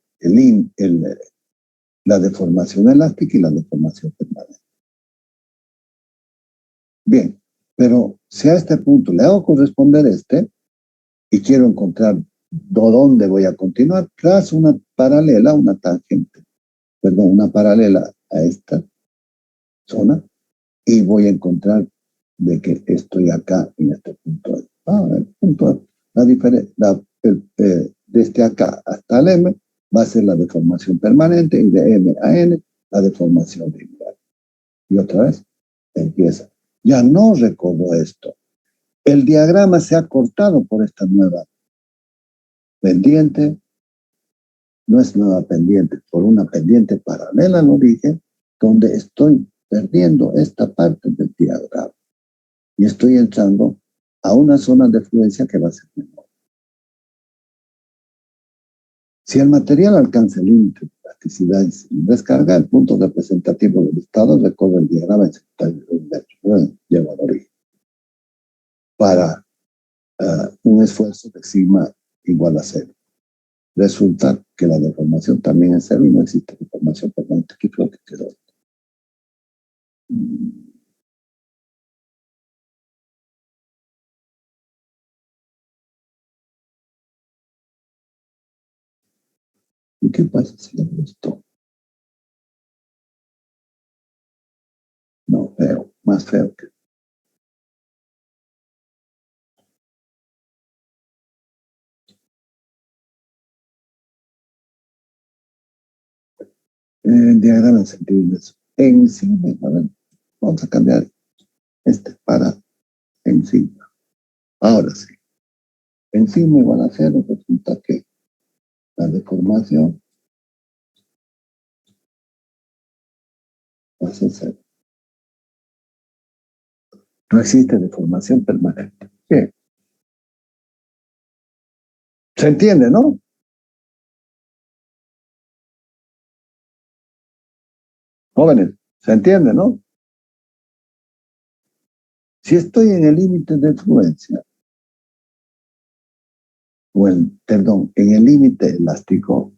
la deformación elástica y la deformación permanente. Bien, pero si a este punto le hago corresponder y quiero encontrar dónde voy a continuar, trazo una paralela, una paralela a esta zona, y voy a encontrar de que estoy acá en este punto. El punto, la diferencia, desde acá hasta el M va a ser la deformación permanente, y de M a N la deformación lineal. Y otra vez empieza. Ya no recuerdo esto. El diagrama se ha cortado por esta nueva pendiente. No es nueva pendiente, por una pendiente paralela al origen, donde estoy perdiendo esta parte del diagrama y estoy entrando a una zona de fluencia que va a ser menor. Si el material alcanza el límite de plasticidad y sin descarga, el punto representativo del estado recorre el diagrama en 71 metros, lleva al origen, para un esfuerzo de sigma igual a cero. Resulta que la deformación también es cero y no existe deformación permanente. ¿Qué creo que quedó? ¿Y qué pasa si le gustó? No, feo, más feo que diagrama en sentido inverso. Encima, a ver, vamos a cambiar para encima. Ahora sí. Encima igual a 0, resulta que la deformación va a ser 0. No existe deformación permanente. Bien. ¿Se entiende, no? Jóvenes, ¿se entiende, no? Si estoy en el límite de fluencia, perdón, en el límite elástico,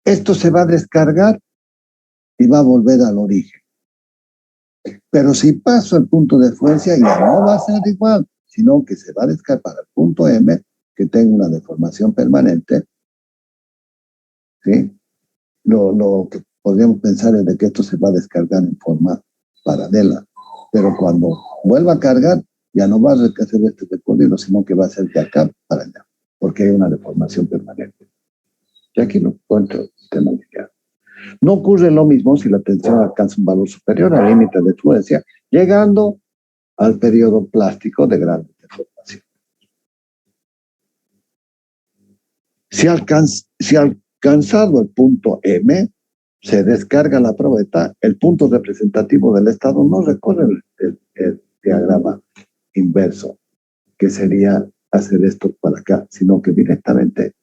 esto se va a descargar y va a volver al origen. Pero si paso el punto de fluencia, ya no va a ser igual, sino que se va a descargar para el punto M, que tenga una deformación permanente, ¿sí? Lo que podríamos pensar es de que esto se va a descargar en forma paralela, pero cuando vuelva a cargar, ya no va a hacer este recorrido, sino que va a ser de acá para allá, porque hay una deformación permanente. Y aquí lo encuentro el tema lineal. No ocurre lo mismo si la tensión alcanza un valor superior al límite de fluencia, llegando al periodo plástico de gran deformación. Si alcanzado el punto M, se descarga la probeta, el punto representativo del estado no recorre el diagrama inverso, que sería hacer esto para acá, sino que directamente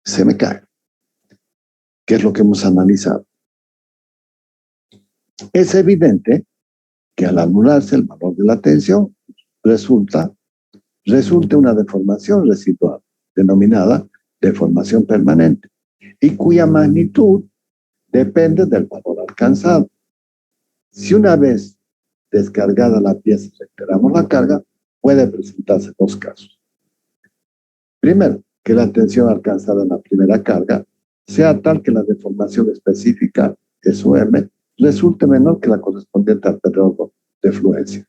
se me cae, que es lo que hemos analizado. Es evidente que al anularse el valor de la tensión, resulta una deformación residual, denominada deformación permanente, y cuya magnitud depende del valor alcanzado. Si una vez descargada la pieza recuperamos la carga, puede presentarse dos casos. Primero, que la tensión alcanzada en la primera carga sea tal que la deformación específica, SUM, resulte menor que la correspondiente al periodo de fluencia.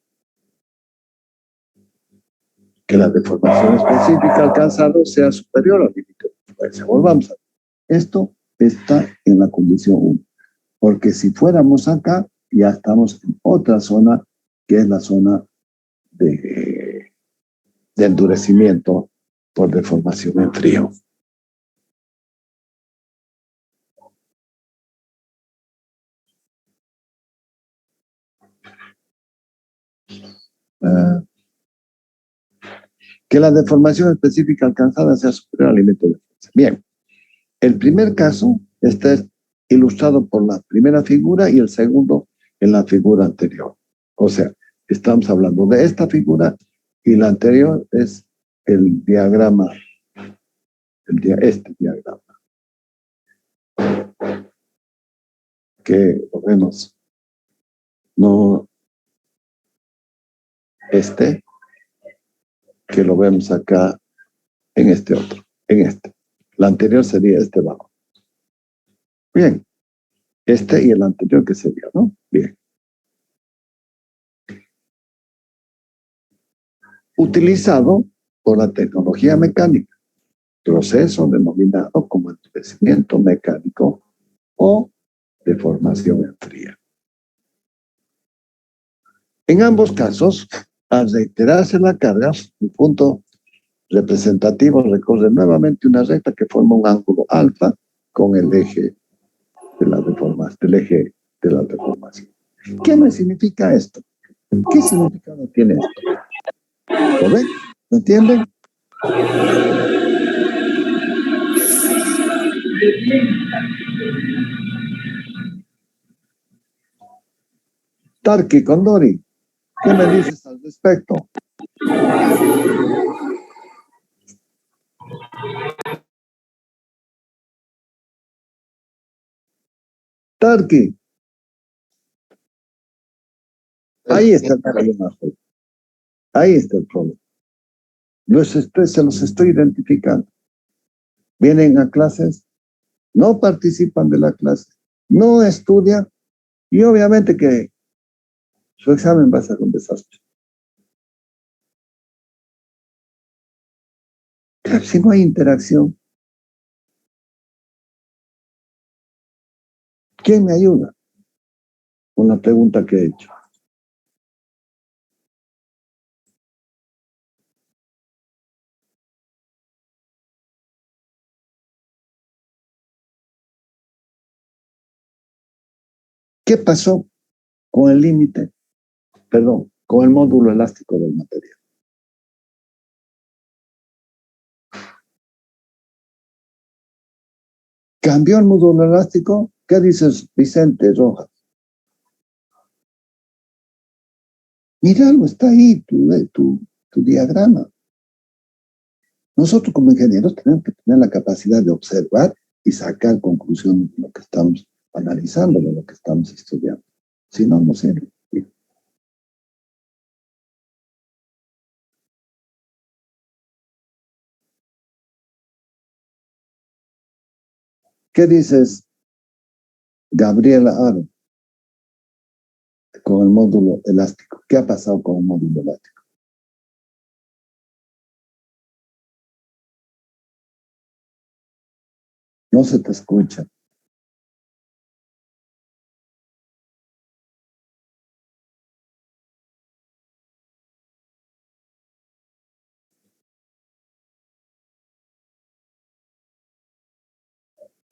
Que la deformación específica alcanzada sea superior al límite de fluencia. Volvamos a ver. Esto está en la condición 1, porque si fuéramos acá, ya estamos en otra zona, que es la zona de endurecimiento por deformación en frío. Que la deformación específica alcanzada sea superior al límite de fuerza. Bien, el primer caso está ilustrado por la primera figura y el segundo en la figura anterior. O sea, estamos hablando de esta figura y la anterior es el diagrama, este diagrama, que lo vemos, no este, que lo vemos acá en este otro, en este. La anterior sería este bajo. Bien, este y el anterior que sería, ¿no? Bien. Utilizado por la tecnología mecánica, proceso denominado como endurecimiento mecánico o deformación en fría. En ambos casos, al reiterarse la carga, el punto representativo recorre nuevamente una recta que forma un ángulo alfa con el eje de la deformación. ¿Qué me significa esto? ¿Qué significado tiene esto? ¿Lo ven? ¿Lo entienden? Tarki, Condori, ¿qué me dices al respecto? Tarki, ahí está el problema. Ahí está el problema. Se los estoy identificando. Vienen a clases, no participan de la clase, no estudian y obviamente que su examen va a ser un desastre. Claro, si no hay interacción, ¿Quién me ayuda? Con la pregunta que he hecho. ¿Qué pasó con el límite? Perdón, con el módulo elástico del material. ¿Cambió el módulo elástico? ¿Qué dices, Vicente Rojas? Míralo, está ahí tu diagrama. Nosotros como ingenieros tenemos que tener la capacidad de observar y sacar conclusiones de lo que estamos analizando, de lo que estamos estudiando. Si no, no sirve. ¿Qué dices, Gabriela Aro, con el módulo elástico? ¿Qué ha pasado con el módulo elástico? No se te escucha.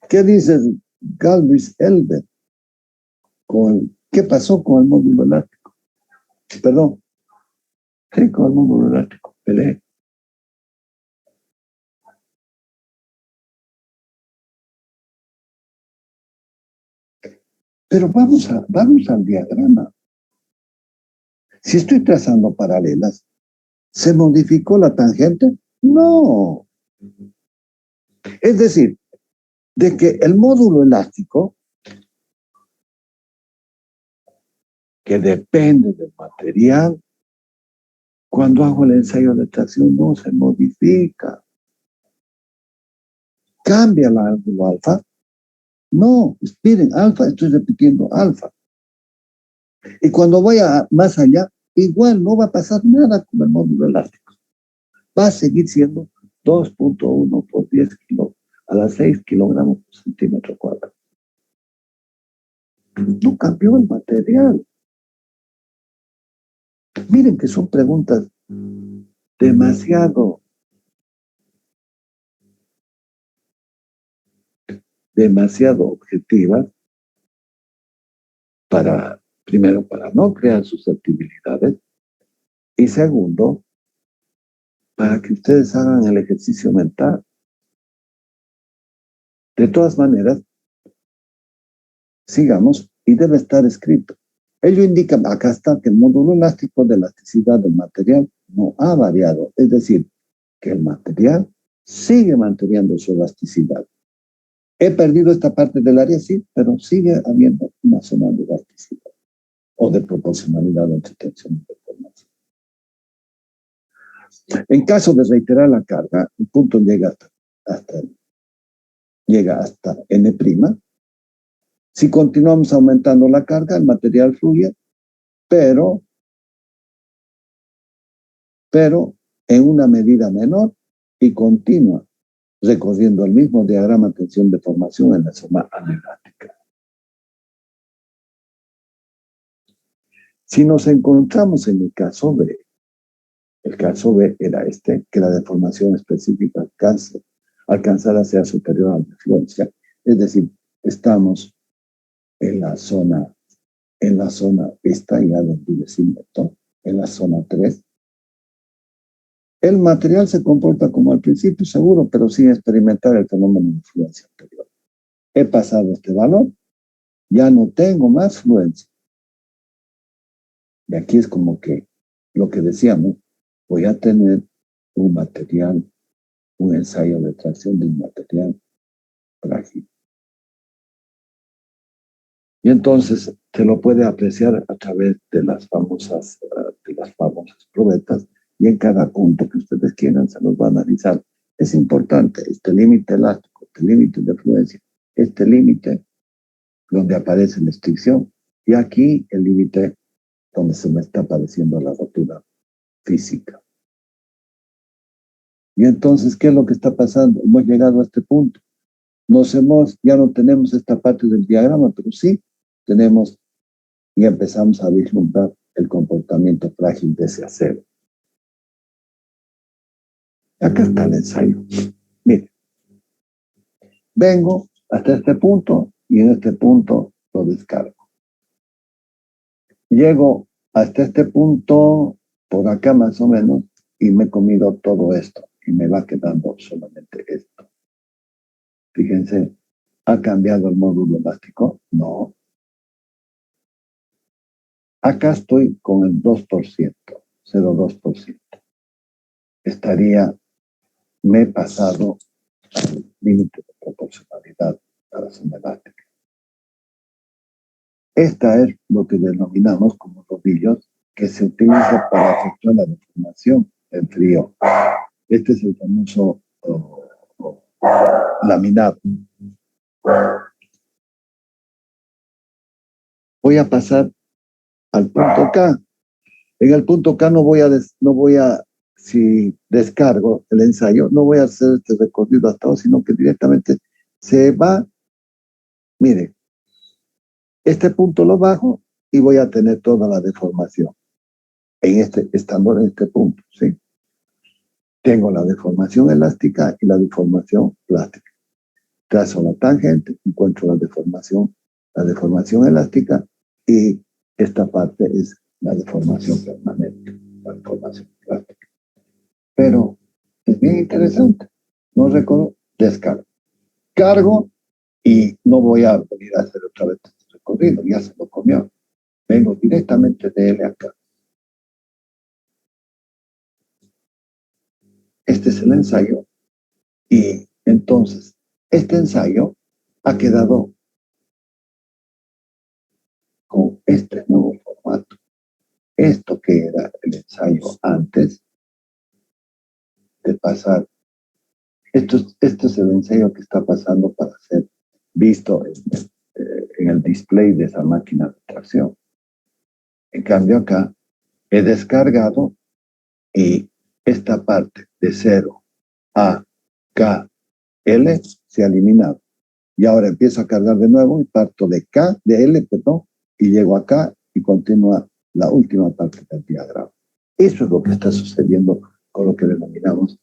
¿Qué dices, Galvis Elber? ¿Qué pasó con el módulo elástico? Perdón. Sí, con el módulo elástico. Peleé. Pero vamos al diagrama. Si estoy trazando paralelas, ¿se modificó la tangente? No. Es decir, de que el módulo elástico, que depende del material, cuando hago el ensayo de tracción no se modifica. ¿Cambia el ángulo alfa? No, miren, alfa, estoy repitiendo alfa. Y cuando vaya más allá, igual no va a pasar nada con el módulo elástico. Va a seguir siendo 2.1 por 10 kilos a las 6 kilogramos por centímetro cuadrado. No cambió el material. Miren que son preguntas demasiado objetivas primero, para no crear susceptibilidades y segundo, para que ustedes hagan el ejercicio mental. De todas maneras, sigamos y debe estar escrito. Ello indica, acá está, que el módulo elástico de elasticidad del material no ha variado, es decir, que el material sigue manteniendo su elasticidad. He perdido esta parte del área, sí, pero sigue habiendo una zona de elasticidad o de proporcionalidad entre tensión y deformación. En caso de reiterar la carga, el punto llega hasta N'. Si continuamos aumentando la carga, el material fluye, pero en una medida menor y continua, recorriendo el mismo diagrama tensión-deformación en la zona anelástica. Si nos encontramos en el caso B era que la deformación específica alcanzara sea superior a la influencia, es decir, estamos en la zona esta ya de endurecimiento, en la zona 3. El material se comporta como al principio seguro, pero sin experimentar el fenómeno de influencia anterior. He pasado este valor, ya no tengo más fluencia. Y aquí es como que lo que decíamos, voy a tener un ensayo de tracción de un material frágil. Y entonces se lo puede apreciar a través de las famosas probetas, y en cada punto que ustedes quieran se los va a analizar. Es importante este límite elástico, este límite de fluencia, este límite donde aparece la restricción, y aquí el límite donde se me está apareciendo la rotura física. Y entonces, ¿qué es lo que está pasando? Hemos llegado a este punto. ya no tenemos esta parte del diagrama, pero sí tenemos y empezamos a vislumbrar el comportamiento frágil de ese acero. Acá está el ensayo. Mire, vengo hasta este punto y en este punto lo descargo. Llego hasta este punto, por acá más o menos, y me he comido todo esto y me va quedando solamente esto. Fíjense, ¿ha cambiado el módulo elástico? No. Acá estoy con el 2%, 0,2%. Me he pasado al límite de proporcionalidad a la zona elástica. Esta es lo que denominamos como rodillos, que se utiliza para efectuar la deformación en frío. Este es el famoso laminado. Voy a pasar al punto K. En el punto K si descargo el ensayo, no voy a hacer este recorrido hasta ahora, sino que directamente se va. Mire, este punto lo bajo y voy a tener toda la deformación. Estando en este punto, ¿sí? Tengo la deformación elástica y la deformación plástica. Trazo la tangente, encuentro la deformación elástica, y esta parte es la deformación permanente, la deformación plástica. Pero es bien interesante. No recuerdo, descargo. Cargo y no voy a venir a hacer otra vez este recorrido, ya se lo comió. Vengo directamente de L acá. Este es el ensayo y entonces este ensayo ha quedado con este nuevo formato. Esto que era el ensayo antes de pasar, esto es el ensayo que está pasando para ser visto en el display de esa máquina de tracción. En cambio acá he descargado y esta parte de 0 a K, L se ha eliminado. Y ahora empiezo a cargar de nuevo y parto de L, y llego acá y continúa la última parte del diagrama. Eso es lo que está sucediendo con lo que denominamos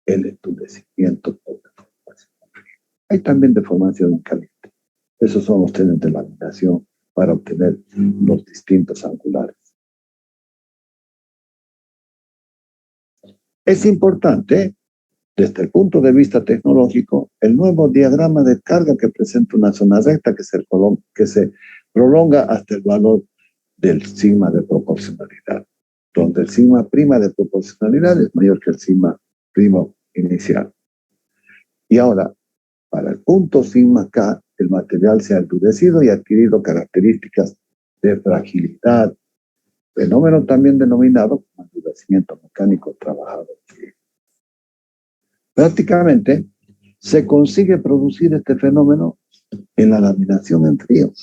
el endurecimiento por deformación. Hay también deformación en caliente. Esos son los trenes de laminación para obtener los distintos angulares. Es importante, desde el punto de vista tecnológico, el nuevo diagrama de carga que presenta una zona recta que se prolonga hasta el valor del sigma de proporcionalidad, donde el sigma prima de proporcionalidad es mayor que el sigma primo inicial. Y ahora, para el punto sigma K, el material se ha endurecido y ha adquirido características de fragilidad, fenómeno también denominado como endurecimiento mecánico trabajado. Prácticamente se consigue producir este fenómeno en la laminación en frío.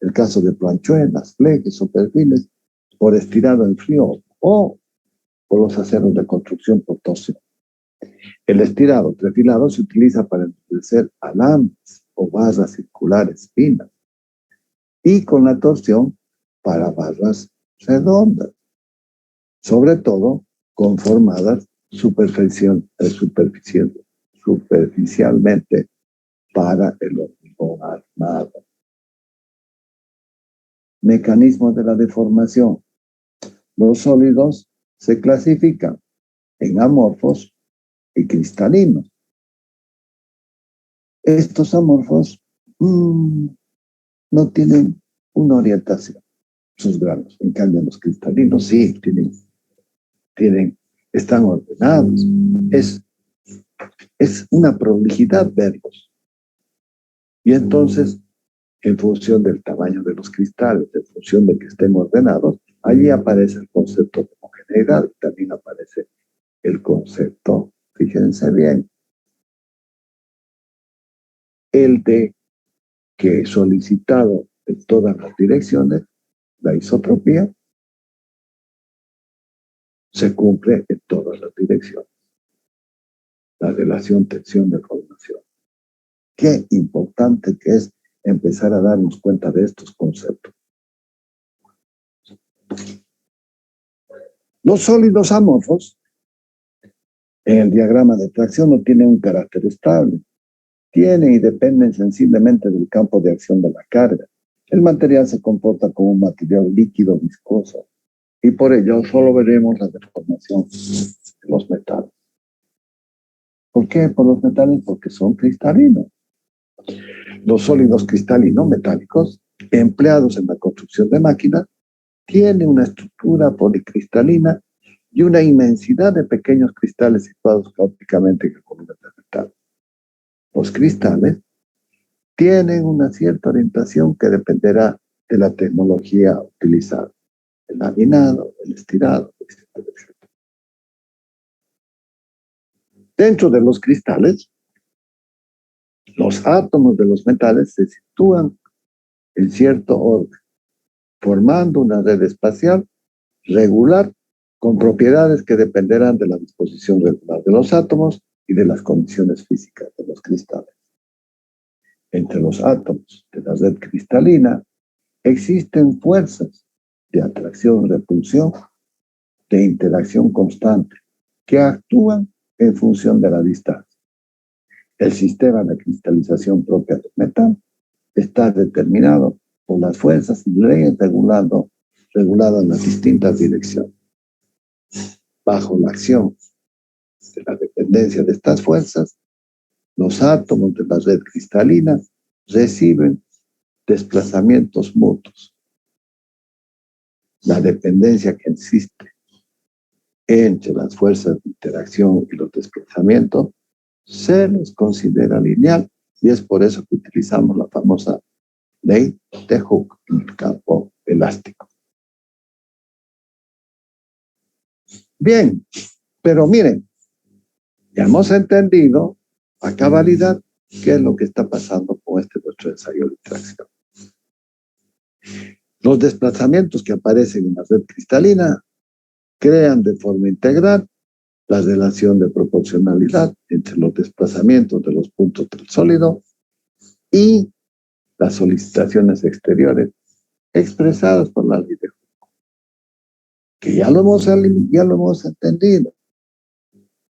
El caso de planchuelas, flejes o perfiles por estirado en frío o por los aceros de construcción por torsión. El estirado trefilado se utiliza para endurecer alambres o barras circulares finas, y con la torsión para barras redondas, sobre todo conformadas superficialmente para el hormigón armado. Mecanismo de la deformación. Los sólidos se clasifican en amorfos y cristalinos. Estos amorfos no tienen una orientación, sus granos. En cambio, los cristalinos sí están ordenados. Es una prolijidad verlos. Y entonces, en función del tamaño de los cristales, en función de que estén ordenados, allí aparece el concepto de homogeneidad y también aparece el concepto, fíjense bien, el de que solicitado en todas las direcciones, la isotropía, se cumple en todas las direcciones. La relación tensión-deformación. Qué importante que es empezar a darnos cuenta de estos conceptos. Los sólidos amorfos en el diagrama de tracción no tienen un carácter estable. Tienen y dependen sensiblemente del campo de acción de la carga. El material se comporta como un material líquido viscoso y por ello solo veremos la deformación de los metales. ¿Por qué? Por los metales, porque son cristalinos. Los sólidos cristalinos metálicos empleados en la construcción de máquinas tienen una estructura policristalina y una inmensidad de pequeños cristales situados caóticamente en el volumen del metal. Los cristales tienen una cierta orientación que dependerá de la tecnología utilizada, el laminado, el estirado, etc. Dentro de los cristales, los átomos de los metales se sitúan en cierto orden, formando una red espacial regular con propiedades que dependerán de la disposición regular de los átomos y de las condiciones físicas de los cristales. Entre los átomos de la red cristalina existen fuerzas de atracción-repulsión, de interacción constante, que actúan en función de la distancia. El sistema de cristalización propia del metal está determinado por las fuerzas y leyes reguladas en las distintas direcciones. Bajo la acción de la dependencia de estas fuerzas, los átomos de la red cristalina reciben desplazamientos mutuos. La dependencia que existe entre las fuerzas de interacción y los desplazamientos se les considera lineal y es por eso que utilizamos la famosa ley de Hooke en el campo elástico. Bien, pero miren, ya hemos entendido a cabalidad qué es lo que está pasando con nuestro ensayo de tracción. Los desplazamientos que aparecen en la red cristalina crean de forma integral la relación de proporcionalidad entre los desplazamientos de los puntos del sólido y las solicitaciones exteriores expresadas por la ley de Hooke, que ya lo hemos entendido.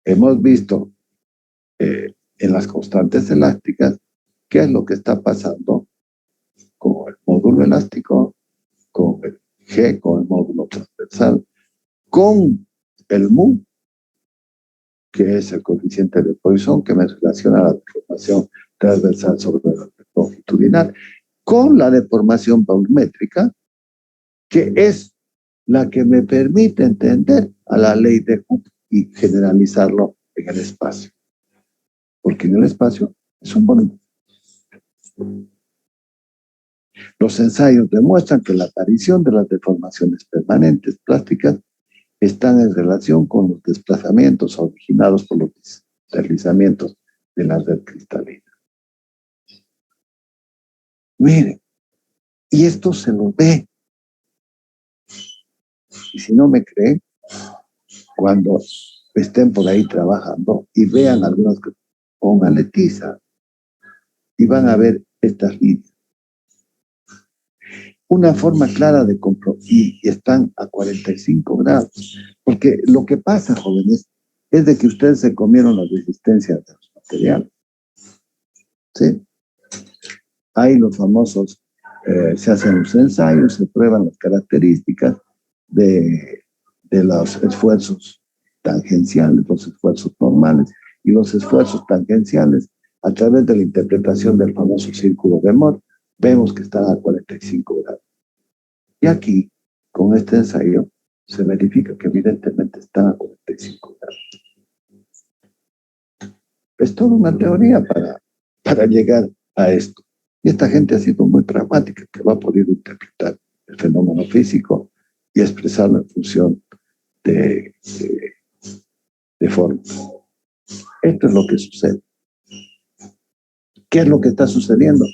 Hemos visto en las constantes elásticas qué es lo que está pasando con el módulo elástico, con el G, con el módulo transversal, con el mu, que es el coeficiente de Poisson, que me relaciona a la deformación transversal sobre la longitudinal, con la deformación volumétrica, que es la que me permite entender a la ley de Hooke y generalizarlo en el espacio. Porque en el espacio es un volumen. Los ensayos demuestran que la aparición de las deformaciones permanentes plásticas están en relación con los desplazamientos originados por los deslizamientos de la red cristalina. Miren, y esto se lo ve. Y si no me creen, cuando estén por ahí trabajando y vean algunas cosas, pónganle tiza y van a ver estas líneas. Una forma clara de comprobar, y están a 45 grados, porque lo que pasa, jóvenes, es de que ustedes se comieron la resistencia de los materiales. ¿Sí? Hay los famosos, se hacen los ensayos, se prueban las características de los esfuerzos tangenciales, los esfuerzos normales y los esfuerzos tangenciales a través de la interpretación del famoso círculo de Mohr, vemos que están a 45 grados. Y aquí, con este ensayo, se verifica que evidentemente están a 45 grados. Es toda una teoría para llegar a esto. Y esta gente ha sido muy pragmática, que lo ha podido interpretar el fenómeno físico y expresarlo en función de forma. Esto es lo que sucede. ¿Qué es lo que está sucediendo?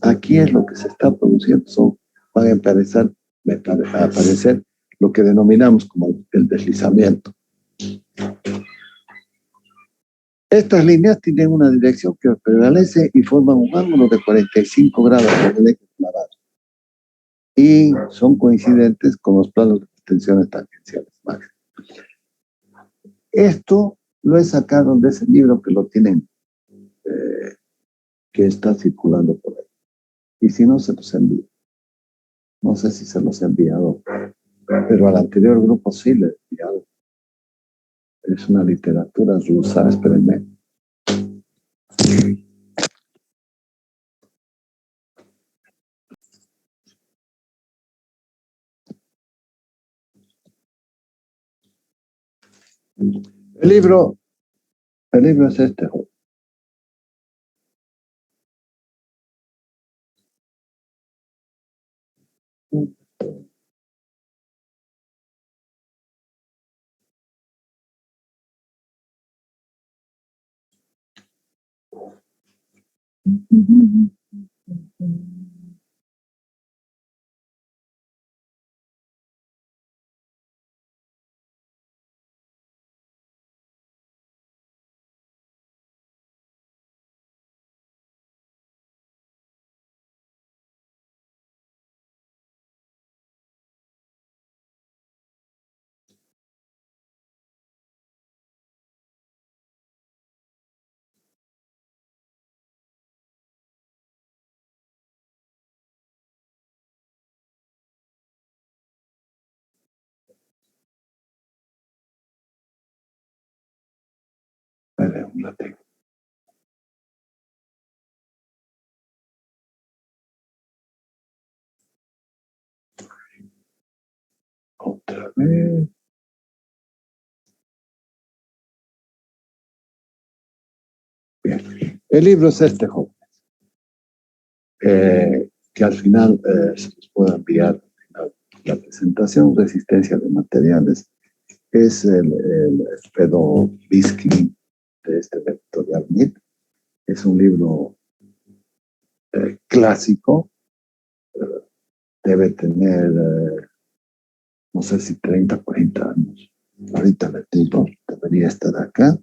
Aquí es lo que se está produciendo. Van a aparecer lo que denominamos como el deslizamiento. Estas líneas tienen una dirección que prevalece y forman un ángulo de 45 grados sobre el eje clavado. Y son coincidentes con los planos de tensiones tangenciales máximas. Esto lo he sacado de ese libro que lo tienen, que está circulando por ahí. Y si no, se los envío. No sé si se los he enviado, pero al anterior grupo sí le he enviado. Es una literatura rusa, espérenme. El libro es este. La tengo. Otra vez. Bien. El libro es este, joven. Que al final se los puedo enviar al final. La presentación, resistencia de materiales, es el Pedobisky de este vectorial MIT. Es un libro clásico, debe tener, no sé si 30, 40 años. Ahorita le digo, debería estar acá.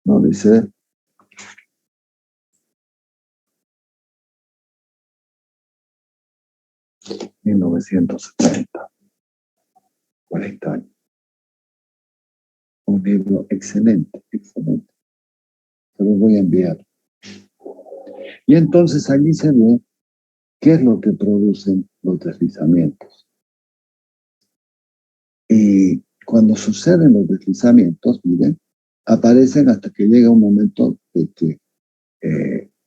No dice 1970, 40 años. Un libro excelente, excelente. Se lo voy a enviar. Y entonces allí se ve qué es lo que producen los deslizamientos. Y cuando suceden los deslizamientos, miren, aparecen hasta que llega un momento de que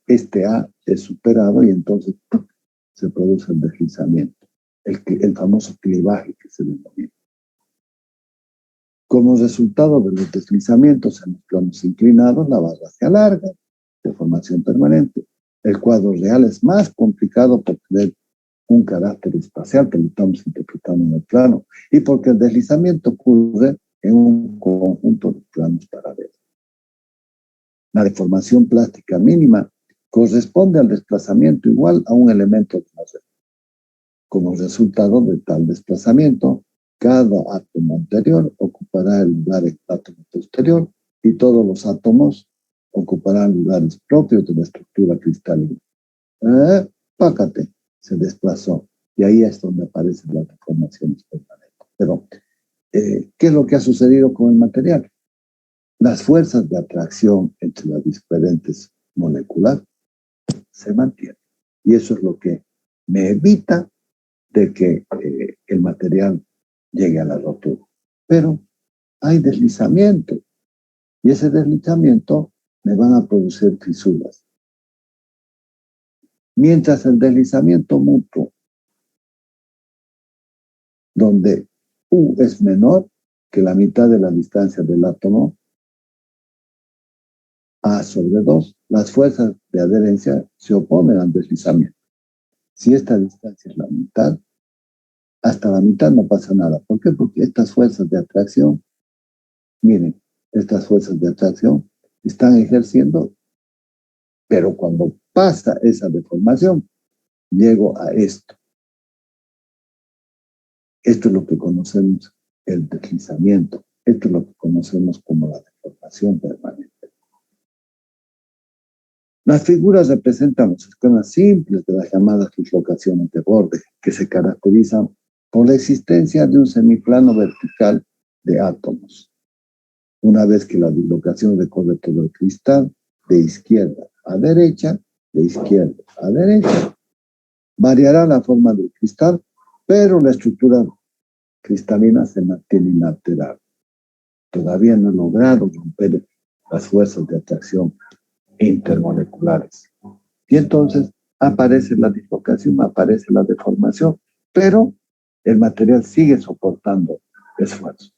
este A es superado y entonces ¡puc!, se produce el deslizamiento, el famoso clivaje que se denomina. Como resultado de los deslizamientos en los planos inclinados, la barra se alarga de formación permanente. El cuadro real es más complicado por tener un carácter espacial que lo estamos interpretando en el plano y porque el deslizamiento ocurre en un conjunto de planos paralelos. La deformación plástica mínima corresponde al desplazamiento igual a un elemento de la red. Como resultado de tal desplazamiento, cada átomo anterior ocupará el lugar del átomo posterior y todos los átomos ocuparán lugares propios de la estructura cristalina. Pácate, se desplazó. Y ahí es donde aparecen las deformaciones permanentes. Pero, ¿qué es lo que ha sucedido con el material? Las fuerzas de atracción entre las diferentes moléculas se mantienen. Y eso es lo que me evita de que el material llegue a la rotura. Pero hay deslizamiento. Y ese deslizamiento me van a producir fisuras. Mientras el deslizamiento mutuo, donde U es menor que la mitad de la distancia del átomo, A sobre 2, las fuerzas de adherencia se oponen al deslizamiento. Si esta distancia es la mitad, hasta la mitad no pasa nada. ¿Por qué? Porque estas fuerzas de atracción, miren, estas fuerzas de atracción están ejerciendo, pero cuando pasa esa deformación, llego a esto. Esto es lo que conocemos el deslizamiento. Esto es lo que conocemos como la deformación permanente. Las figuras representan los esquemas simples de las llamadas dislocaciones de borde, que se caracterizan por la existencia de un semiplano vertical de átomos. Una vez que la dislocación recorre todo el cristal, de izquierda a derecha, de izquierda a derecha, variará la forma del cristal, pero la estructura cristalina se mantiene inalterable. Todavía no he logrado romper las fuerzas de atracción intermoleculares. Y entonces aparece la dislocación, aparece la deformación, pero el material sigue soportando esfuerzo.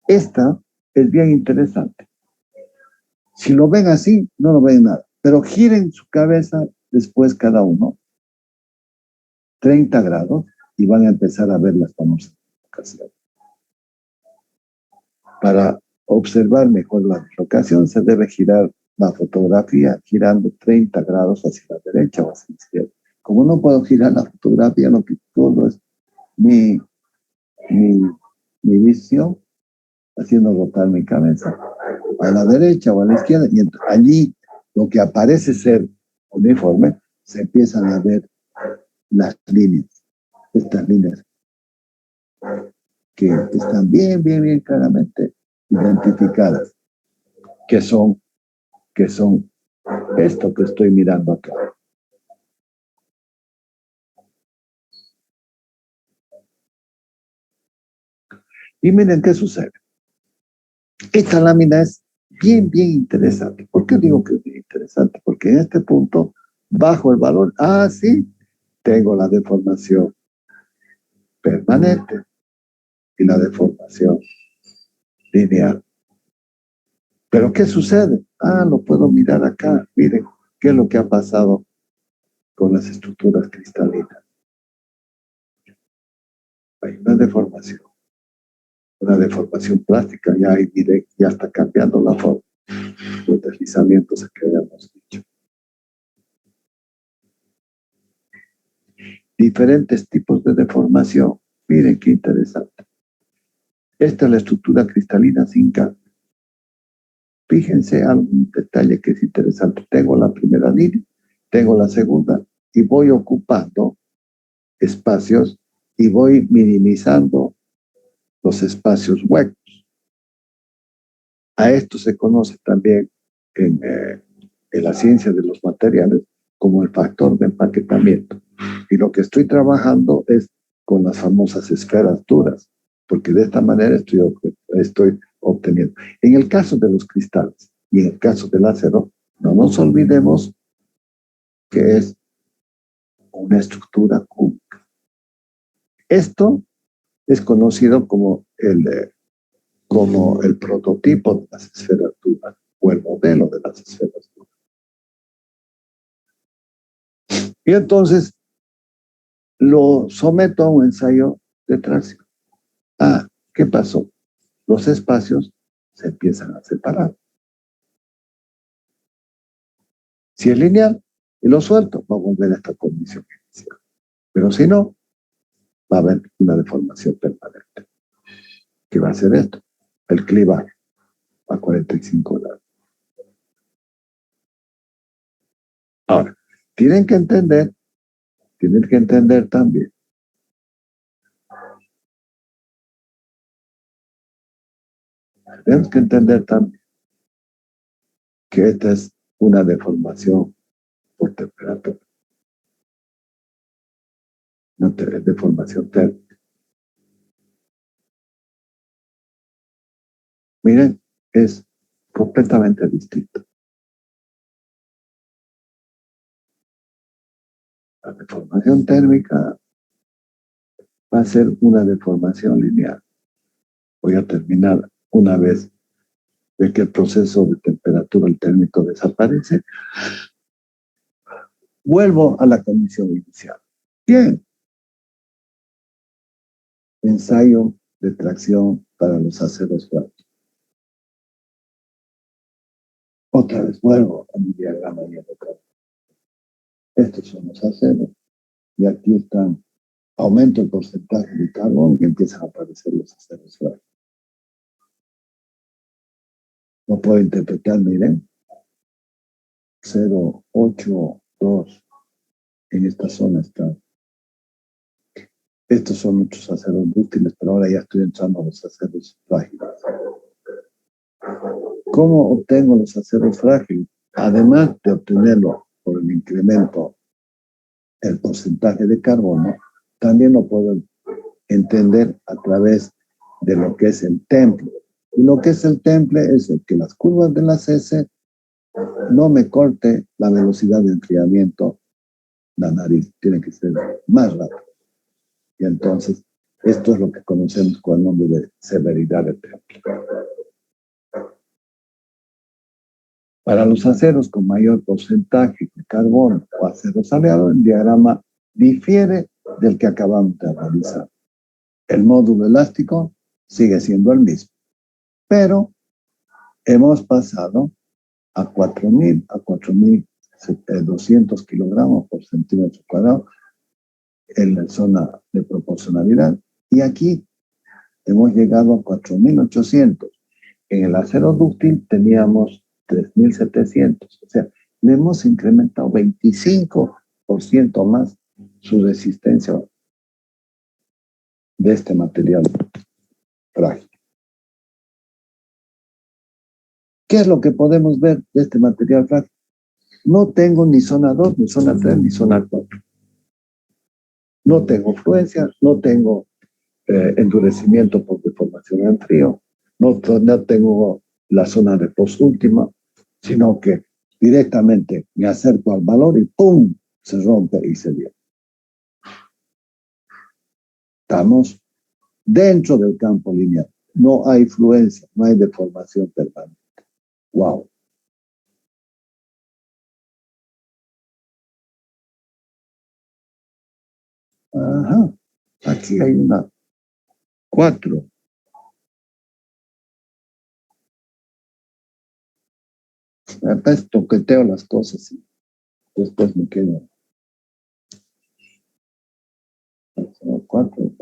Esta es bien interesante. Si lo ven así, no lo ven nada, pero giren su cabeza después cada uno 30 grados y van a empezar a ver las famosas dislocaciones. Para observar mejor la dislocación se debe girar la fotografía girando 30 grados hacia la derecha o hacia la izquierda. Como no puedo girar la fotografía, lo que todo es mi visión haciendo rotar mi cabeza a la derecha o a la izquierda, y allí lo que aparece ser uniforme, se empiezan a ver las líneas, estas líneas que están bien claramente identificadas, que son esto que estoy mirando acá. Y miren qué sucede. Esta lámina es bien interesante. ¿Por qué digo que es bien interesante? Porque en este punto bajo el valor, sí, tengo la deformación permanente y la deformación lineal. ¿Pero qué sucede? Lo puedo mirar acá. Miren qué es lo que ha pasado con las estructuras cristalinas. Hay una deformación plástica, ya está cambiando la forma. Los deslizamientos que habíamos dicho. Diferentes tipos de deformación. Miren qué interesante. Esta es la estructura cristalina sin cambio. Fíjense algún detalle que es interesante. Tengo la primera línea, tengo la segunda y voy ocupando espacios y voy minimizando los espacios huecos. A esto se conoce también en la ciencia de los materiales como el factor de empaquetamiento. Y lo que estoy trabajando es con las famosas esferas duras, porque de esta manera estoy obteniendo. En el caso de los cristales y en el caso del acero, no nos olvidemos que es una estructura cúbica. Esto es conocido como el prototipo de las esferas duras o el modelo de las esferas duras. Y entonces lo someto a un ensayo de tracción. ¿Qué pasó? Los espacios se empiezan a separar. Si es lineal y lo suelto, va a volver a esta condición inicial. Pero si no, va a haber una deformación permanente. ¿Qué va a hacer esto? El clivar a 45 grados. Ahora, tienen que entender también que esta es una deformación por temperatura, no es deformación térmica. Miren, es completamente distinto. La deformación térmica va a ser una deformación lineal. Voy a terminar una vez de que el proceso de temperatura térmico desaparece. Vuelvo a la condición inicial. Bien. Ensayo de tracción para los aceros planos. Otra vez vuelvo a mi diagrama y a Estos son los aceros. Y aquí están, aumento el porcentaje de carbón y empiezan a aparecer los aceros frágiles. Lo puedo interpretar, miren, 0,82 en esta zona está. Estos son muchos aceros dúctiles, pero ahora ya estoy entrando a los aceros frágiles. ¿Cómo obtengo los aceros frágiles? Además de obtenerlo por el incremento del porcentaje de carbono, también lo puedo entender a través de lo que es el temple. Y lo que es el temple es el que las curvas de las S no me corte la velocidad de enfriamiento la nariz, tiene que ser más rápido. Y entonces, esto es lo que conocemos con el nombre de severidad de temple. Para los aceros con mayor porcentaje de carbono o aceros aliados, el diagrama difiere del que acabamos de analizar. El módulo elástico sigue siendo el mismo, pero hemos pasado a 4.000 a 4.200 kilogramos por centímetro cuadrado en la zona de proporcionalidad, y aquí hemos llegado a 4.800. En el acero dúctil teníamos 3.700, o sea, le hemos incrementado 25% más su resistencia de este material frágil. ¿Qué es lo que podemos ver de este material frágil? No tengo ni zona 2, ni zona 3, ni zona 4. No tengo fluencia, no tengo endurecimiento por deformación en frío, no tengo la zona de postúltima, sino que directamente me acerco al valor y ¡pum! Se rompe y se viene. Estamos dentro del campo lineal. No hay fluencia, no hay deformación permanente. ¡Wow! Ajá. Aquí hay una 4. Después toqueteo las cosas y después me quedo. 4,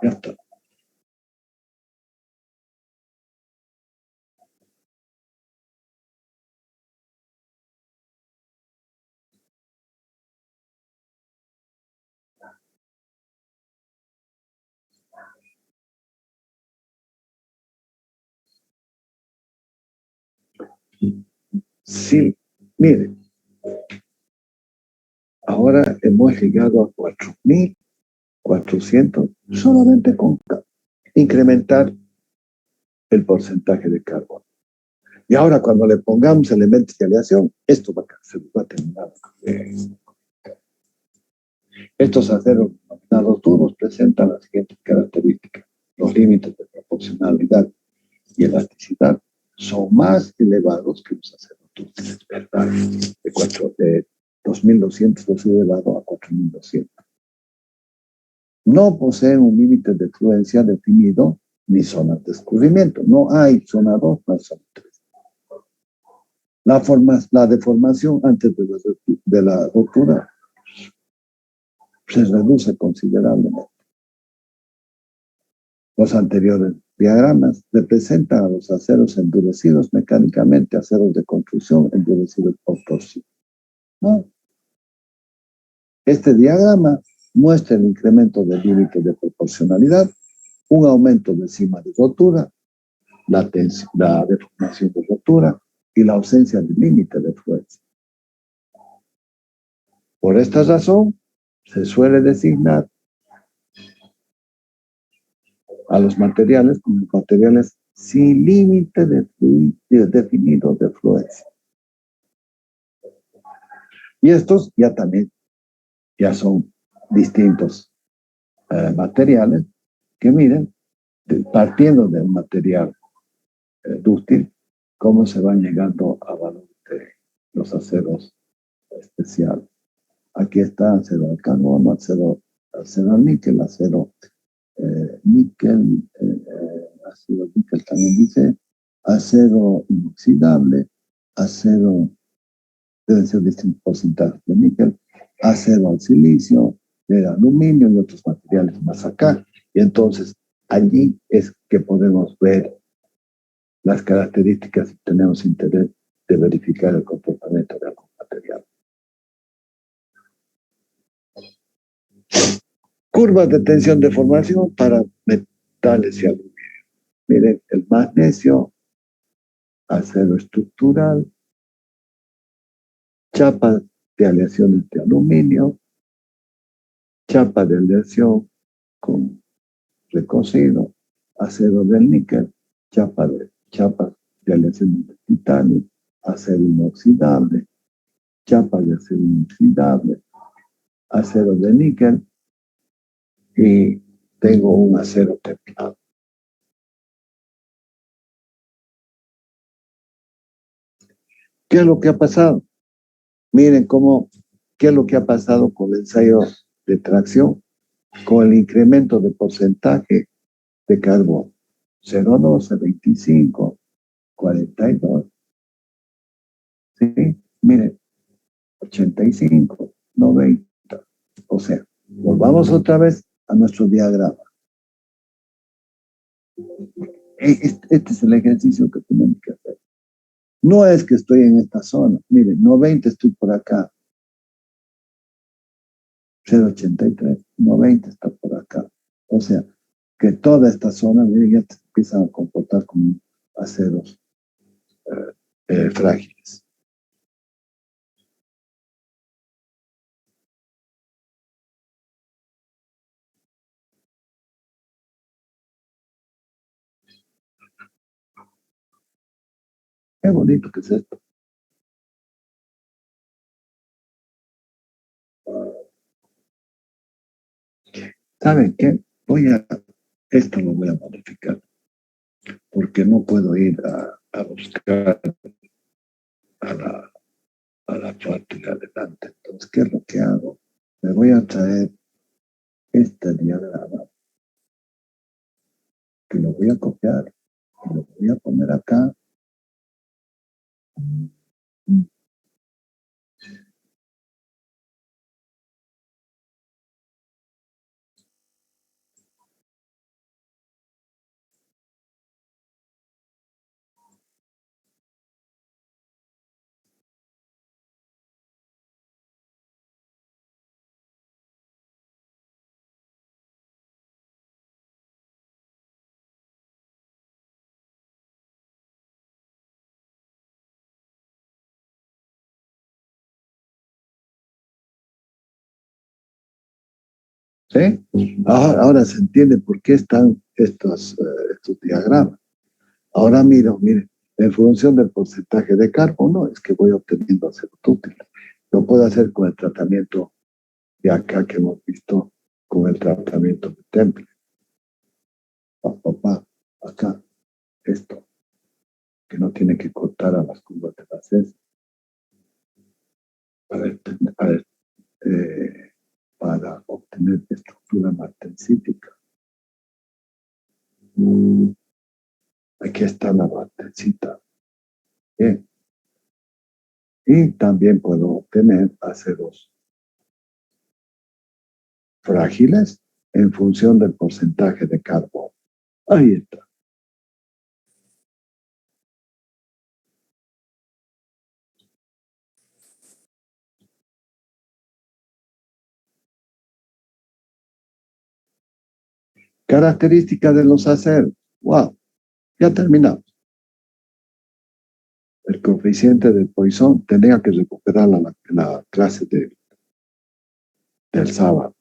ya está. Sí, mire, ahora hemos llegado a 4.400 solamente con incrementar el porcentaje de carbono. Y ahora cuando le pongamos elementos de aleación, esto se va a terminar. Estos aceros denominados duros presentan las siguientes características. Los límites de proporcionalidad y elasticidad son más elevados que los aceros dúctiles, ¿verdad? De 2.200 los he elevado a 4.200. No poseen un límite de fluencia definido ni zonas de escurrimiento. No hay zona 2, no hay zona 3. La deformación antes de la rotura se reduce considerablemente. Los anteriores diagramas representan a los aceros endurecidos mecánicamente, aceros de construcción endurecidos por torsión. ¿No? Este diagrama muestra el incremento del límite de proporcionalidad, un aumento de cima de rotura, la deformación de rotura y la ausencia de límite de fuerza. Por esta razón, se suele designar a los materiales como materiales sin límite definido de fluencia. Y estos ya son distintos materiales que miden, partiendo del material dúctil, cómo se van llegando a valor de los aceros especiales. Aquí está acero de carbono, acero al níquel, acero níquel, ácido níquel también dice, acero inoxidable, acero deben ser distintos porcentajes de níquel, acero al silicio, de aluminio y otros materiales más acá. Y entonces allí es que podemos ver las características y tenemos interés de verificar el comportamiento de algún material. Curvas de tensión de formación para metales y aluminio. Miren, el magnesio, acero estructural, chapas de aleaciones de aluminio, chapa de aleación con recocido, acero del níquel, chapas de aleación de titanio, acero inoxidable, chapa de acero inoxidable, acero de níquel y tengo un acero templado. ¿Qué es lo que ha pasado? Miren qué es lo que ha pasado con el ensayo de tracción, con el incremento de porcentaje de carbono. 0,12, 25, 42. ¿Sí? Miren, 85, 90. O sea, volvamos otra vez a nuestro diagrama. Este es el ejercicio que tenemos que hacer. No es que estoy en esta zona. Miren, 90 estoy por acá. 0,83, 90 está por acá. O sea, que toda esta zona, miren, ya se empiezan a comportar como aceros frágiles. Qué bonito que es esto. ¿Saben qué? Esto lo voy a modificar, porque no puedo ir a buscar a la parte de adelante. Entonces, ¿qué es lo que hago? Me voy a traer este diagrama, que lo voy a copiar, y lo voy a poner acá. ¿Sí? Ahora se entiende por qué están estos diagramas. Ahora miren, en función del porcentaje de carbono es que voy obteniendo aceros útiles. Lo puedo hacer con el tratamiento de acá que hemos visto, con el tratamiento de Temple. Acá, esto, que no tiene que cortar a las curvas de las S. Para obtener estructura martensítica. Aquí está la martensita. Bien. Y también puedo obtener aceros frágiles en función del porcentaje de carbono. Ahí está. Características de los aceros. Wow, ya terminamos. El coeficiente de Poisson tenía que recuperar la clase del sábado.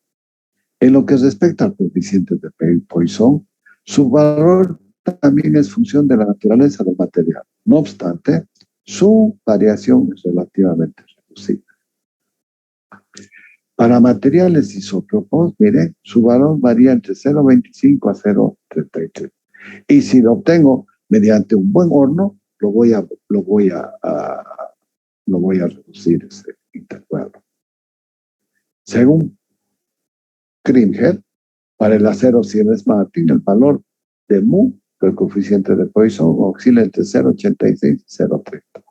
En lo que respecta al coeficiente de Poisson, su valor también es función de la naturaleza del material. No obstante, su variación es relativamente reducida. Para materiales isótopos, mire, su valor varía entre 0,25 a 0,33. Y si lo obtengo mediante un buen horno, lo voy a reducir ese intervalo. Según Krimhead, para el acero Sierres-Martin, el valor de mu del coeficiente de Poisson oscila entre 0,86 y 0,30,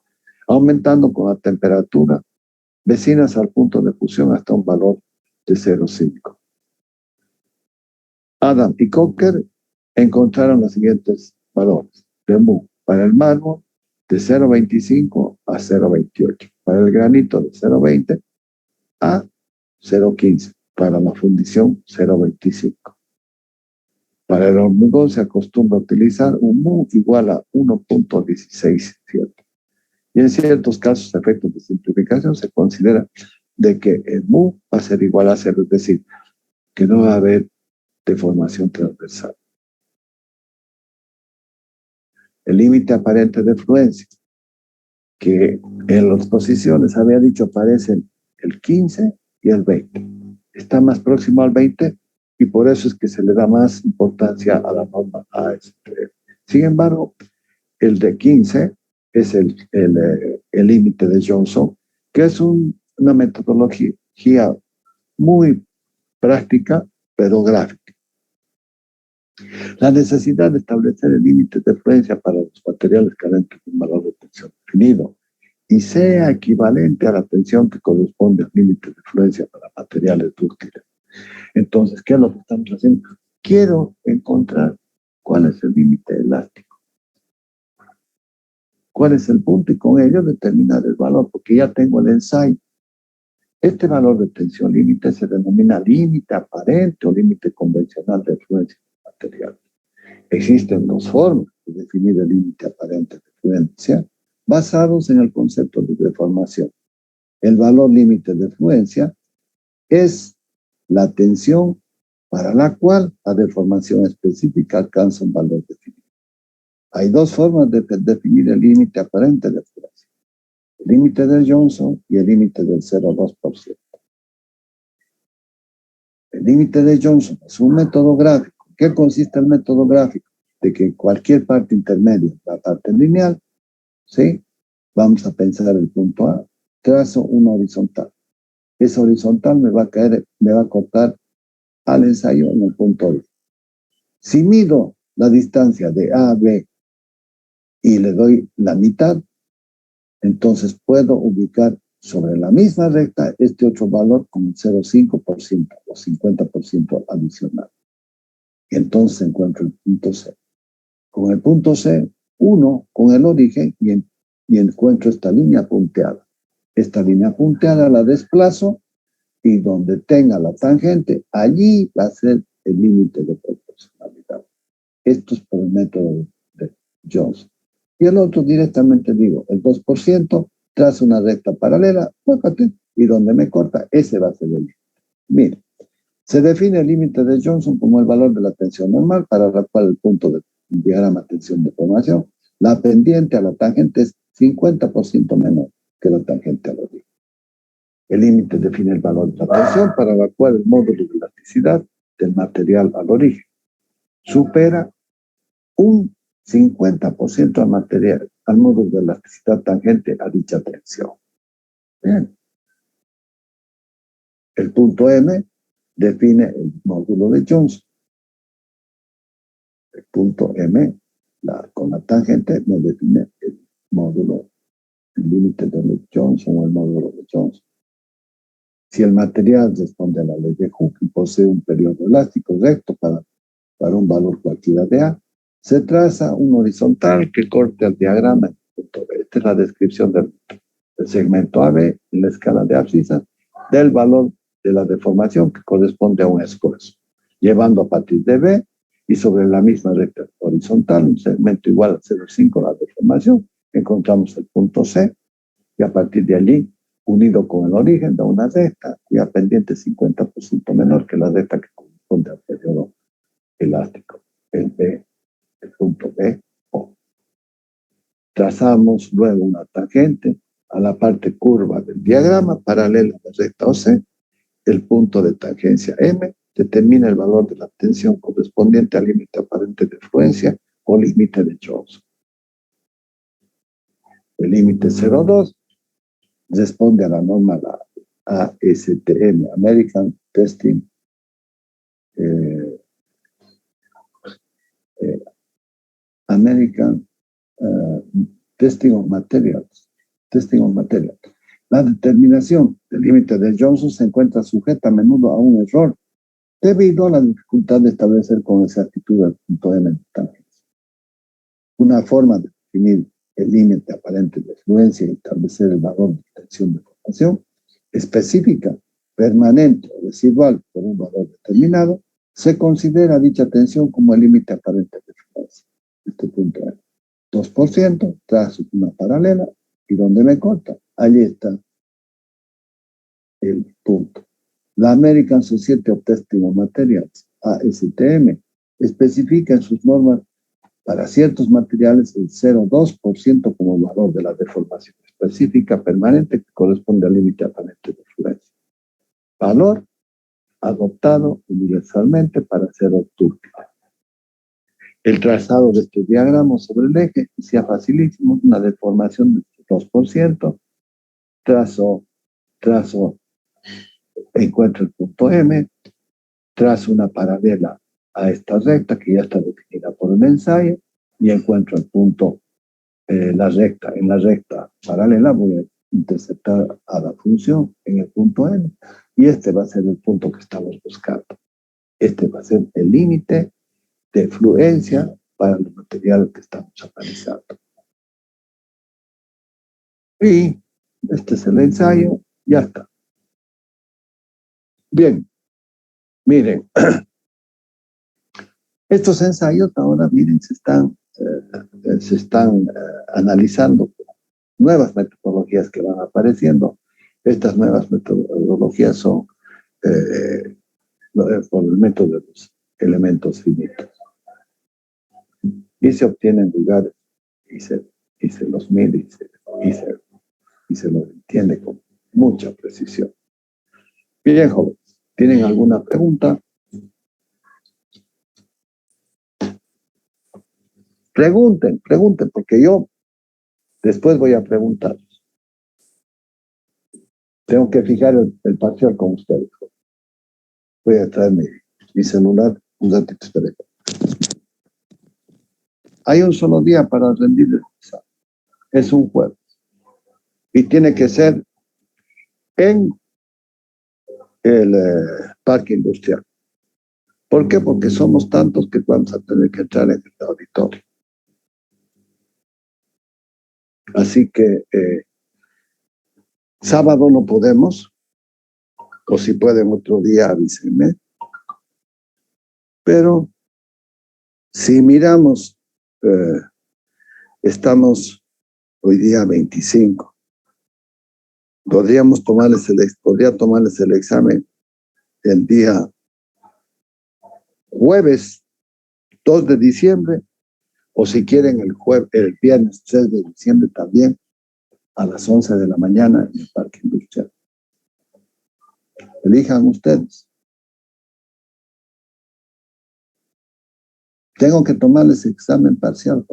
aumentando con la temperatura vecinas al punto de fusión hasta un valor de 0,5. Adam y Cocker encontraron los siguientes valores de mu para el mármol de 0,25 a 0,28, para el granito de 0,20 a 0,15, para la fundición 0,25. Para el hormigón se acostumbra a utilizar un mu igual a 1,167. Y en ciertos casos, efectos de simplificación, se considera de que el mu va a ser igual a 0, es decir, que no va a haber deformación transversal. El límite aparente de fluencia, que en las posiciones había dicho aparecen el 15 y el 20. Está más próximo al 20 y por eso es que se le da más importancia a la norma ASTM. Sin embargo, el de 15 es el límite de Johnson, que es una metodología muy práctica, pero gráfica. La necesidad de establecer el límite de fluencia para los materiales carentes de un valor de tensión definido y sea equivalente a la tensión que corresponde al límite de fluencia para materiales dúctiles. Entonces, ¿qué es lo que estamos haciendo? Quiero encontrar cuál es el límite elástico, cuál es el punto y con ello determinar el valor, porque ya tengo el ensayo. Este valor de tensión límite se denomina límite aparente o límite convencional de fluencia material. Existen dos formas de definir el límite aparente de fluencia basados en el concepto de deformación. El valor límite de fluencia es la tensión para la cual la deformación específica alcanza un valor definido. Hay dos formas de definir el límite aparente de fluencia: el límite de Johnson y el límite del 0,2%. El límite de Johnson es un método gráfico. ¿Qué consiste el método gráfico? De que cualquier parte intermedia, la parte lineal, ¿sí? Vamos a pensar el punto A, trazo una horizontal. Esa horizontal me va a cortar al ensayo en el punto B. Si mido la distancia de A a B y le doy la mitad, entonces puedo ubicar sobre la misma recta este otro valor con el 0,5% o 50% adicional. Entonces encuentro el punto C. Con el punto C, uno con el origen y encuentro esta línea punteada. Esta línea punteada la desplazo y donde tenga la tangente, allí va a ser el límite de proporcionalidad. Esto es por el método de Johnson. Y el otro directamente digo, el 2% traza una recta paralela, y donde me corta, ese va a ser el límite. Mire, se define el límite de Johnson como el valor de la tensión normal para la cual el punto de diagrama tensión de formación, la pendiente a la tangente es 50% menor que la tangente al origen. El límite define el valor de la tensión para la cual el módulo de elasticidad del material al origen supera un 50% al módulo de elasticidad tangente a dicha tensión. Bien. El punto M define el módulo de Johnson. El punto M, con la tangente, me define el módulo, el límite de Johnson o el módulo de Johnson. Si el material responde a la ley de Hooke y posee un periodo elástico recto para un valor cualquiera de A, se traza un horizontal que corte al diagrama. Esta es la descripción del segmento AB en la escala de abscisas del valor de la deformación que corresponde a un esfuerzo, llevando a partir de B y sobre la misma recta horizontal, un segmento igual a 0,5 la deformación, encontramos el punto C y a partir de allí, unido con el origen, da una recta cuya pendiente es 50% menor que la recta que corresponde al periodo elástico, el punto B, O. Trazamos luego una tangente a la parte curva del diagrama paralela a la recta OC. El punto de tangencia M determina el valor de la tensión correspondiente al límite aparente de fluencia o límite de Johnson. El límite 0,2 responde a la norma ASTM, American Testing American Testing of Materials. La determinación del límite de Johnson se encuentra sujeta a menudo a un error debido a la dificultad de establecer con exactitud el punto M de tangentes. Una forma de definir el límite aparente de fluencia y establecer el valor de tensión de formación específica, permanente o residual por un valor determinado, se considera dicha tensión como el límite aparente de fluencia. Este punto es 2%, trazo una paralela, y donde me corta, allí está el punto. La American Society of Testing of Materials, ASTM, especifica en sus normas para ciertos materiales el 0,2% como valor de la deformación específica permanente que corresponde al límite aparente de fluencia. Valor adoptado universalmente para acero túrgido. El trazado de este diagrama sobre el eje sea facilísimo, una deformación de 2%, trazo, encuentro el punto M, trazo una paralela a esta recta que ya está definida por el ensayo y encuentro el punto, la recta. En la recta paralela voy a interceptar a la función en el punto M y este va a ser el punto que estamos buscando. Este va a ser el límite de fluencia para el material que estamos analizando. Y este es el ensayo, ya está. Bien, miren, estos ensayos ahora, miren, se están analizando nuevas metodologías que van apareciendo. Estas nuevas metodologías son por el método de los elementos finitos. Y se obtienen lugares y se los mide y se los entiende con mucha precisión. Bien, jóvenes, ¿tienen alguna pregunta? Pregunten, porque yo después voy a preguntar. Tengo que fijar el parcial con ustedes. Voy a traer mi celular, un ratito, esperen. Hay un solo día para rendir el examen. Es un jueves. Y tiene que ser en el parque industrial. ¿Por qué? Porque somos tantos que vamos a tener que entrar en el auditorio. Así que sábado no podemos, o si pueden otro día avísenme. Pero si miramos, estamos hoy día 25. Podría tomarles el examen el día jueves 2 de diciembre, o si quieren el viernes 3 de diciembre también, a las 11 de la mañana en el Parque Industrial. Elijan ustedes. Tengo que tomarles examen parcial.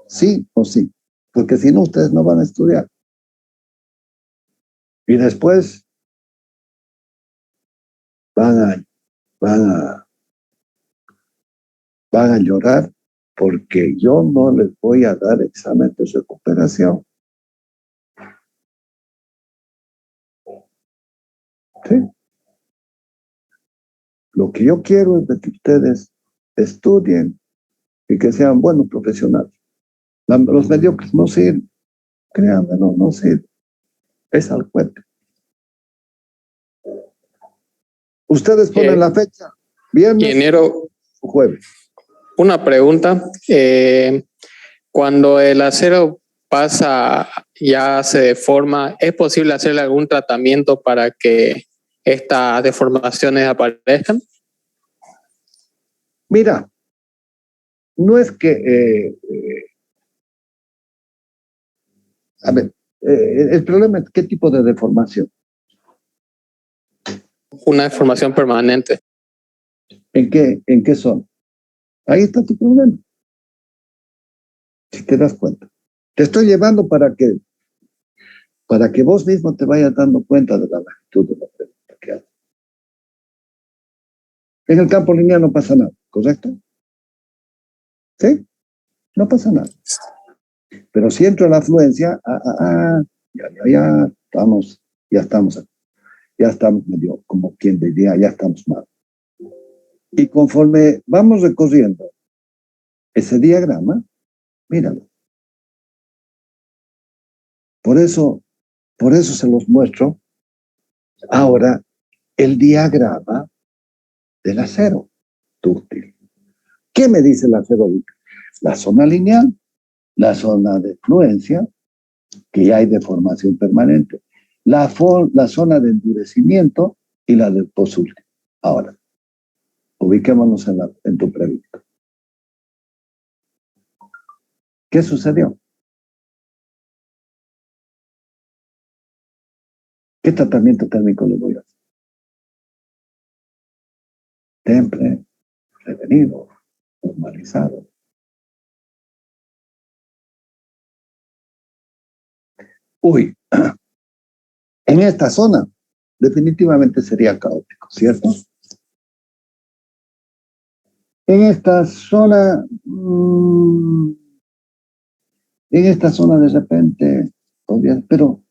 Sí o sí, porque si no, ustedes no van a estudiar. Y después van a llorar porque yo no les voy a dar examen de recuperación. ¿Sí? Lo que yo quiero es de que ustedes estudien y que sean buenos profesionales. Los mediocres no sirven. Créanme, no sirven. Es al cuento. Ustedes ponen la fecha, viernes Ingeniero, o jueves. una pregunta. Cuando el acero pasa, ya se deforma, ¿es posible hacerle algún tratamiento para que estas deformaciones aparezcan? Mira, no es que... a ver, el problema es qué tipo de deformación. Una deformación permanente. ¿En qué zona? Ahí está tu problema. Si te das cuenta. Te estoy llevando para que vos mismo te vayas dando cuenta de la magnitud de la pregunta que haces. En el campo lineal no pasa nada, ¿correcto? ¿Sí? No pasa nada. Pero si entra la afluencia, ya estamos medio, como quien diría, ya estamos mal. Y conforme vamos recorriendo ese diagrama, míralo. Por eso se los muestro ahora el diagrama del acero dúctil. ¿Qué me dice el acero dúctil? La zona lineal, la zona de fluencia, que ya hay deformación permanente, la zona de endurecimiento y la del posúltimo. Ahora, ubiquémonos en tu pregunta. ¿Qué sucedió? ¿Qué tratamiento térmico le voy a hacer? Temple, prevenido, normalizado. Uy, en esta zona definitivamente sería caótico, ¿cierto? En esta zona, de repente, pero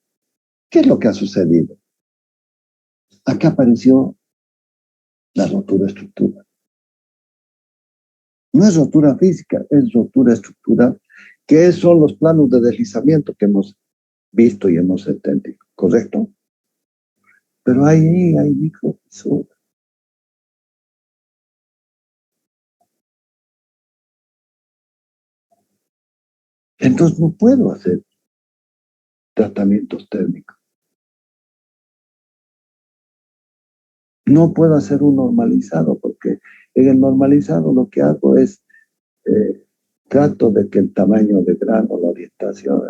¿qué es lo que ha sucedido? Acá apareció la rotura estructural. No es rotura física, es rotura estructural, que son los planos de deslizamiento que hemos visto y hemos entendido, ¿correcto? Pero ahí hay microfisuras. Entonces no puedo hacer tratamientos térmicos. No puedo hacer un normalizado, porque en el normalizado lo que hago es trato de que el tamaño de grano, la orientación,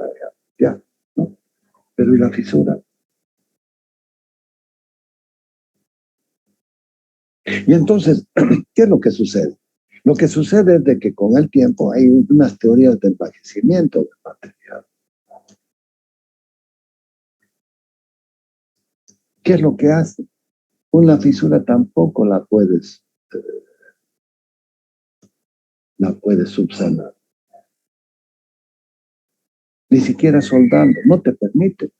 ya, ¿no? Pero ¿y la fisura? Y entonces, ¿qué es lo que sucede? Lo que sucede es de que con el tiempo hay unas teorías de envejecimiento del material. ¿Qué es lo que hace? Una fisura tampoco la puedes subsanar. Ni siquiera soldando, no te permite.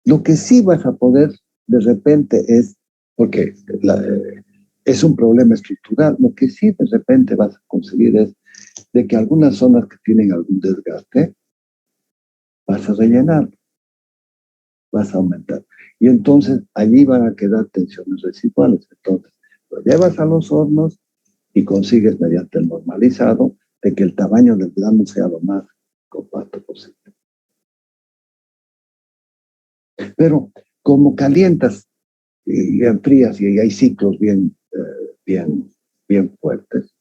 Lo que sí vas a poder de repente es, porque es un problema estructural, lo que sí de repente vas a conseguir es de que algunas zonas que tienen algún desgaste, vas a rellenar, vas a aumentar. Y entonces allí van a quedar tensiones residuales. Entonces lo llevas a los hornos y consigues mediante el normalizado de que el tamaño del grano sea lo más compacto posible. Pero como calientas y enfrías y hay ciclos bien fuertes,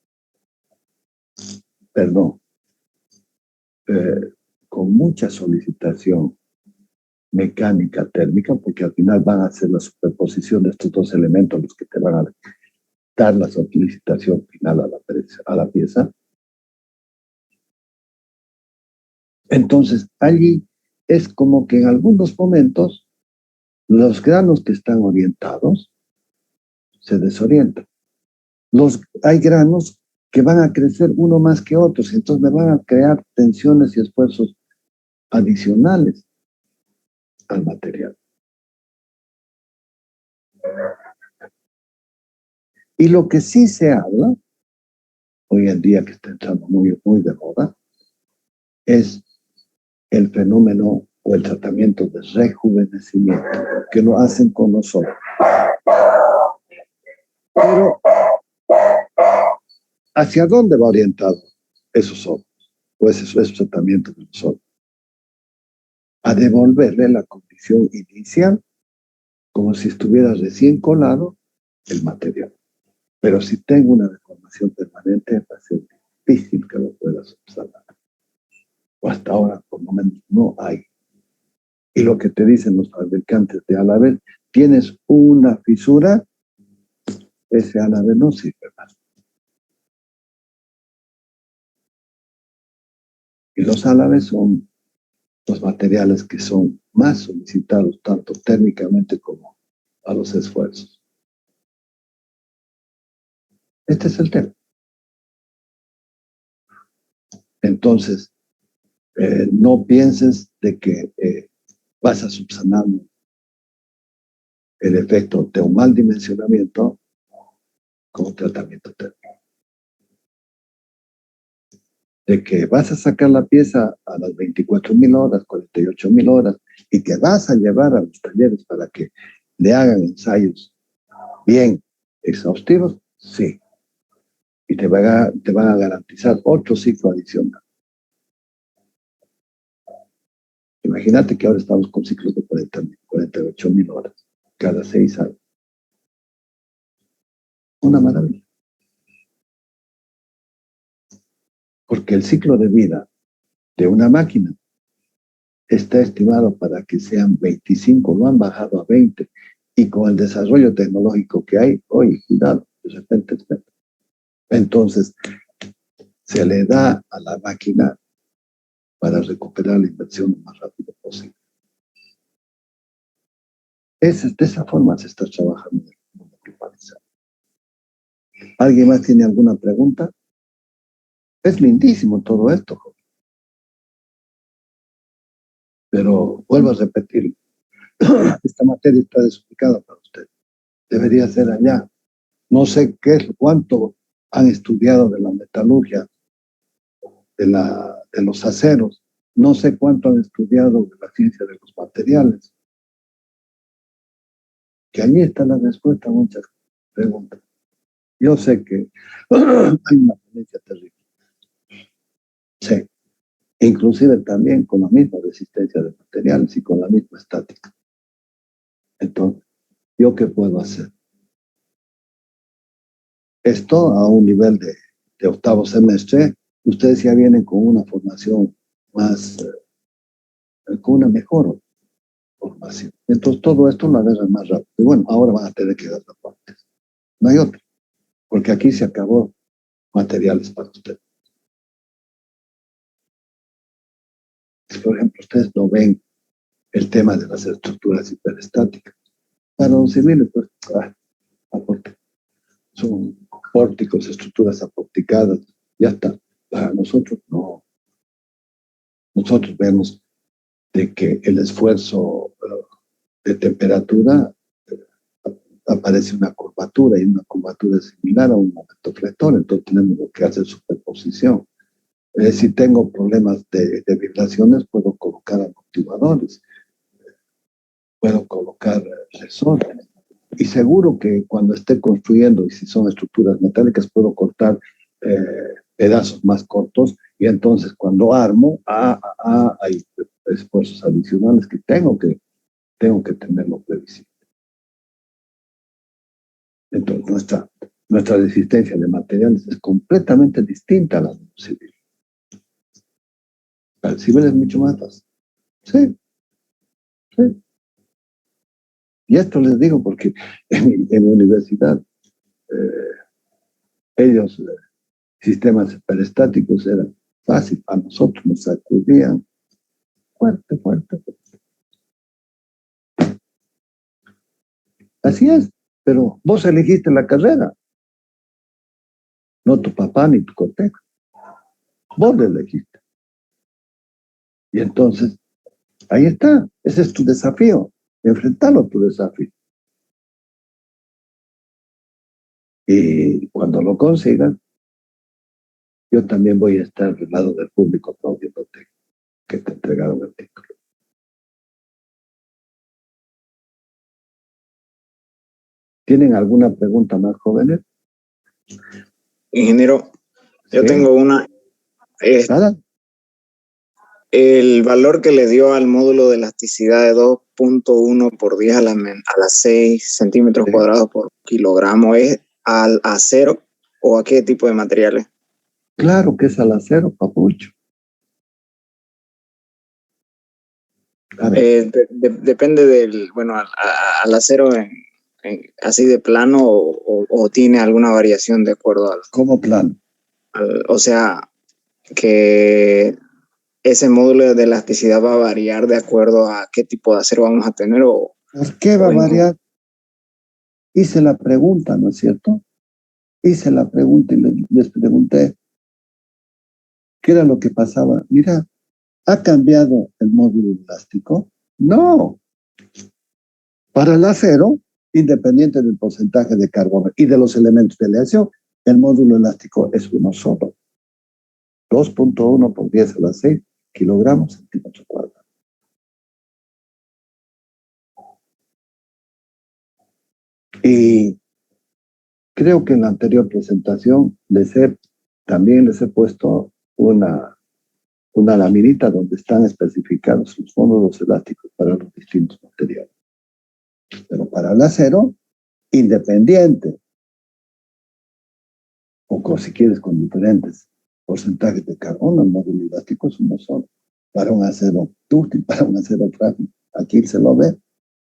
perdón, con mucha solicitación mecánica térmica, porque al final van a ser la superposición de estos dos elementos los que te van a dar la solicitación final a la pieza. Entonces, allí es como que en algunos momentos los granos que están orientados se desorientan. Hay granos que van a crecer uno más que otros, entonces me van a crear tensiones y esfuerzos adicionales al material. Y lo que sí se habla, hoy en día que está entrando muy, muy de moda, es el fenómeno o el tratamiento de rejuvenecimiento, que lo hacen con nosotros. Pero, ¿hacia dónde va orientado esos ojos? Pues esos tratamientos de nosotros. A devolverle la condición inicial como si estuviera recién colado el material. Pero si tengo una deformación permanente, va a ser difícil que lo pueda subsanar. O hasta ahora, por lo menos, no hay. Y lo que te dicen los fabricantes de álabes, tienes una fisura, ese álabe no sirve más. Y los álabes son los materiales que son más solicitados, tanto térmicamente como a los esfuerzos. Este es el tema. Entonces, No pienses de que vas a subsanar el efecto de un mal dimensionamiento con un tratamiento térmico. De que vas a sacar la pieza a las 24.000 horas, 48.000 horas, y que vas a llevar a los talleres para que le hagan ensayos bien exhaustivos, sí. Y te van a garantizar otro ciclo adicional. Imagínate que ahora estamos con ciclos de 48.000 horas cada 6 años. Una maravilla. Porque el ciclo de vida de una máquina está estimado para que sean 25, lo han bajado a 20, y con el desarrollo tecnológico que hay, oye, cuidado, de repente. Entonces, se le da a la máquina para recuperar la inversión lo más rápido posible. De esa forma se está trabajando en el mundo globalizado. ¿Alguien más tiene alguna pregunta? Es lindísimo todo esto, joven. Pero vuelvo a repetir, esta materia está desubicada para usted. Debería ser allá. No sé cuánto han estudiado de la metalurgia, de los aceros. No sé cuánto han estudiado de la ciencia de los materiales. Que allí está la respuesta a muchas preguntas. Yo sé que hay una tendencia terrible. Sí. Inclusive también con la misma resistencia de materiales y con la misma estática. Entonces, ¿yo qué puedo hacer? Esto a un nivel de octavo semestre, ustedes ya vienen con una formación más, con una mejor formación. Entonces, todo esto lo agarran más rápido. Y bueno, ahora van a tener que dar las partes. No hay otra, porque aquí se acabó materiales para ustedes. Por ejemplo, ustedes no ven el tema de las estructuras hiperestáticas. Para los civiles, pues, son pórticos, estructuras aporticadas, ya está. Para nosotros no. Nosotros vemos de que el esfuerzo de temperatura aparece una curvatura, y una curvatura es similar a un momento flector, entonces tenemos que hacer superposición. Si tengo problemas de vibraciones, puedo colocar amortiguadores, puedo colocar resortes. Y seguro que cuando esté construyendo, y si son estructuras metálicas, puedo cortar pedazos más cortos, y entonces cuando armo, hay esfuerzos adicionales que tengo que tenerlo previsible. Entonces nuestra resistencia de materiales es completamente distinta a la de un civil. El civil es mucho más fácil. Sí, sí. Y esto les digo porque en mi universidad, ellos, sistemas hiperestáticos eran fácil, a nosotros nos sacudían fuerte, fuerte. Así es, pero vos elegiste la carrera, no tu papá ni tu cortejo. Vos la elegiste. Y entonces, ahí está, ese es tu desafío, enfrentarlo tu desafío. Y cuando lo consigas, yo también voy a estar del lado del público aplaudiéndote que te entregaron el título. ¿Tienen alguna pregunta más, jóvenes? Ingeniero, yo ¿Sí? tengo una. ¿Nada? El valor que le dio al módulo de elasticidad de 2.1 por 10 a las 6 centímetros cuadrados por kilogramo, ¿es al acero o a qué tipo de materiales? Claro que es al acero, papucho. Depende del, bueno, al acero así de plano o tiene alguna variación de acuerdo al... ¿Cómo plano? O sea, que ese módulo de elasticidad va a variar de acuerdo a qué tipo de acero vamos a tener o... ¿Por qué va a variar? Hice la pregunta, ¿no es cierto? Hice la pregunta y les pregunté qué era lo que pasaba. Mira, ¿Ha cambiado el módulo elástico? No. Para el acero, independiente del porcentaje de carbono y de los elementos de aleación, el módulo elástico es uno solo. 2.1 por 10 a la 6 kilogramos centímetro cuadrado. Y creo que en la anterior presentación también les he puesto una laminita donde están especificados los módulos elásticos para los distintos materiales. Pero para el acero, independiente, o si quieres con diferentes porcentajes de carbono, el módulo elástico es uno solo. Para un acero dúctil, para un acero frágil, aquí se lo ve,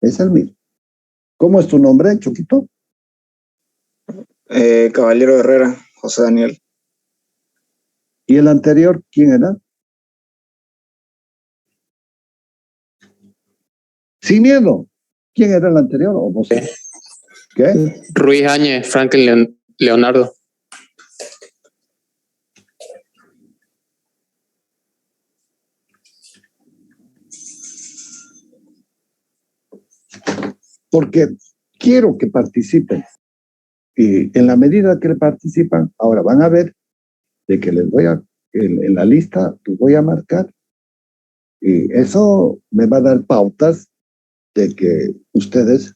es el mismo. ¿Cómo es tu nombre, Choquito? Caballero Herrera, José Daniel. ¿Y el anterior, quién era? Sin miedo. ¿Quién era el anterior o vos? ¿Qué? Ruiz Áñez, Franklin Leonardo. Porque quiero que participen. Y en la medida que participan, ahora van a ver de que les voy a, en la lista, los voy a marcar. Y eso me va a dar pautas de que ustedes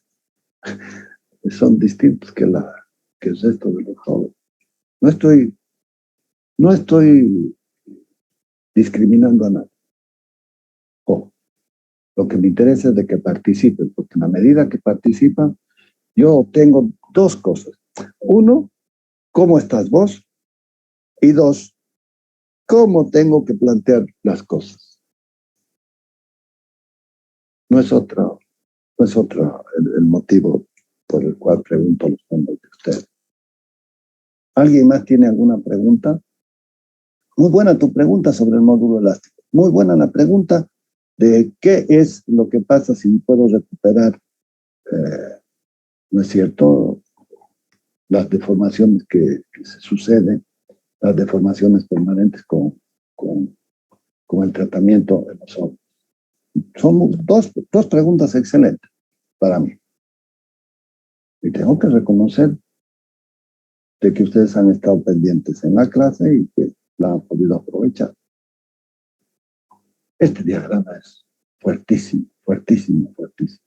son distintos que el resto de los jóvenes. No estoy discriminando a nadie. Lo que me interesa es de que participen, porque en la medida que participan, yo obtengo dos cosas. Uno, ¿cómo estás vos? Y dos, ¿cómo tengo que plantear las cosas? No es otro el motivo por el cual pregunto los fondos de ustedes. ¿Alguien más tiene alguna pregunta? Muy buena tu pregunta sobre el módulo elástico. Muy buena la pregunta de qué es lo que pasa si puedo recuperar, ¿no es cierto?, las deformaciones que se suceden, las deformaciones permanentes con el tratamiento de los ojos. Son dos preguntas excelentes para mí. Y tengo que reconocer de que ustedes han estado pendientes en la clase y que la han podido aprovechar. Este diagrama es fuertísimo, fuertísimo, fuertísimo.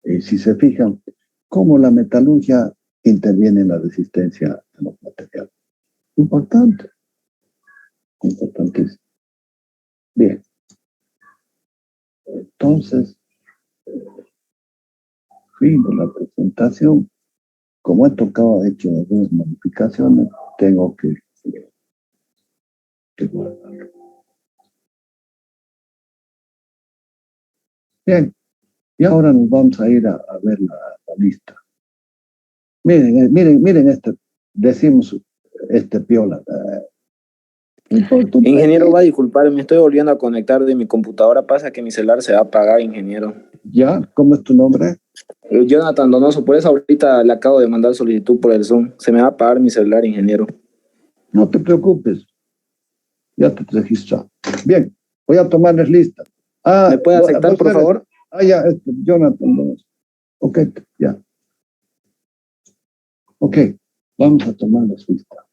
Y si se fijan, cómo la metalurgia interviene en la resistencia de los materiales. Importante. Importantísimo. Bien. Entonces, fin de la presentación. Como he tocado, he hecho algunas modificaciones, tengo que guardarlo. Bien. Y ahora nos vamos a ir a ver la lista. Miren decimos piola. Ingeniero, va a disculpar, me estoy volviendo a conectar de mi computadora, pasa que mi celular se va a apagar, ingeniero. ¿Ya? ¿Cómo es tu nombre? Jonathan Donoso, por eso ahorita le acabo de mandar solicitud por el Zoom. Se me va a apagar mi celular, ingeniero. No te preocupes. Ya te registrado. Bien, voy a tomarles lista. ¿Me puede aceptar, por favor? Ya, Jonathan Donoso. Ok, ya. Ok, vamos a tomarles lista.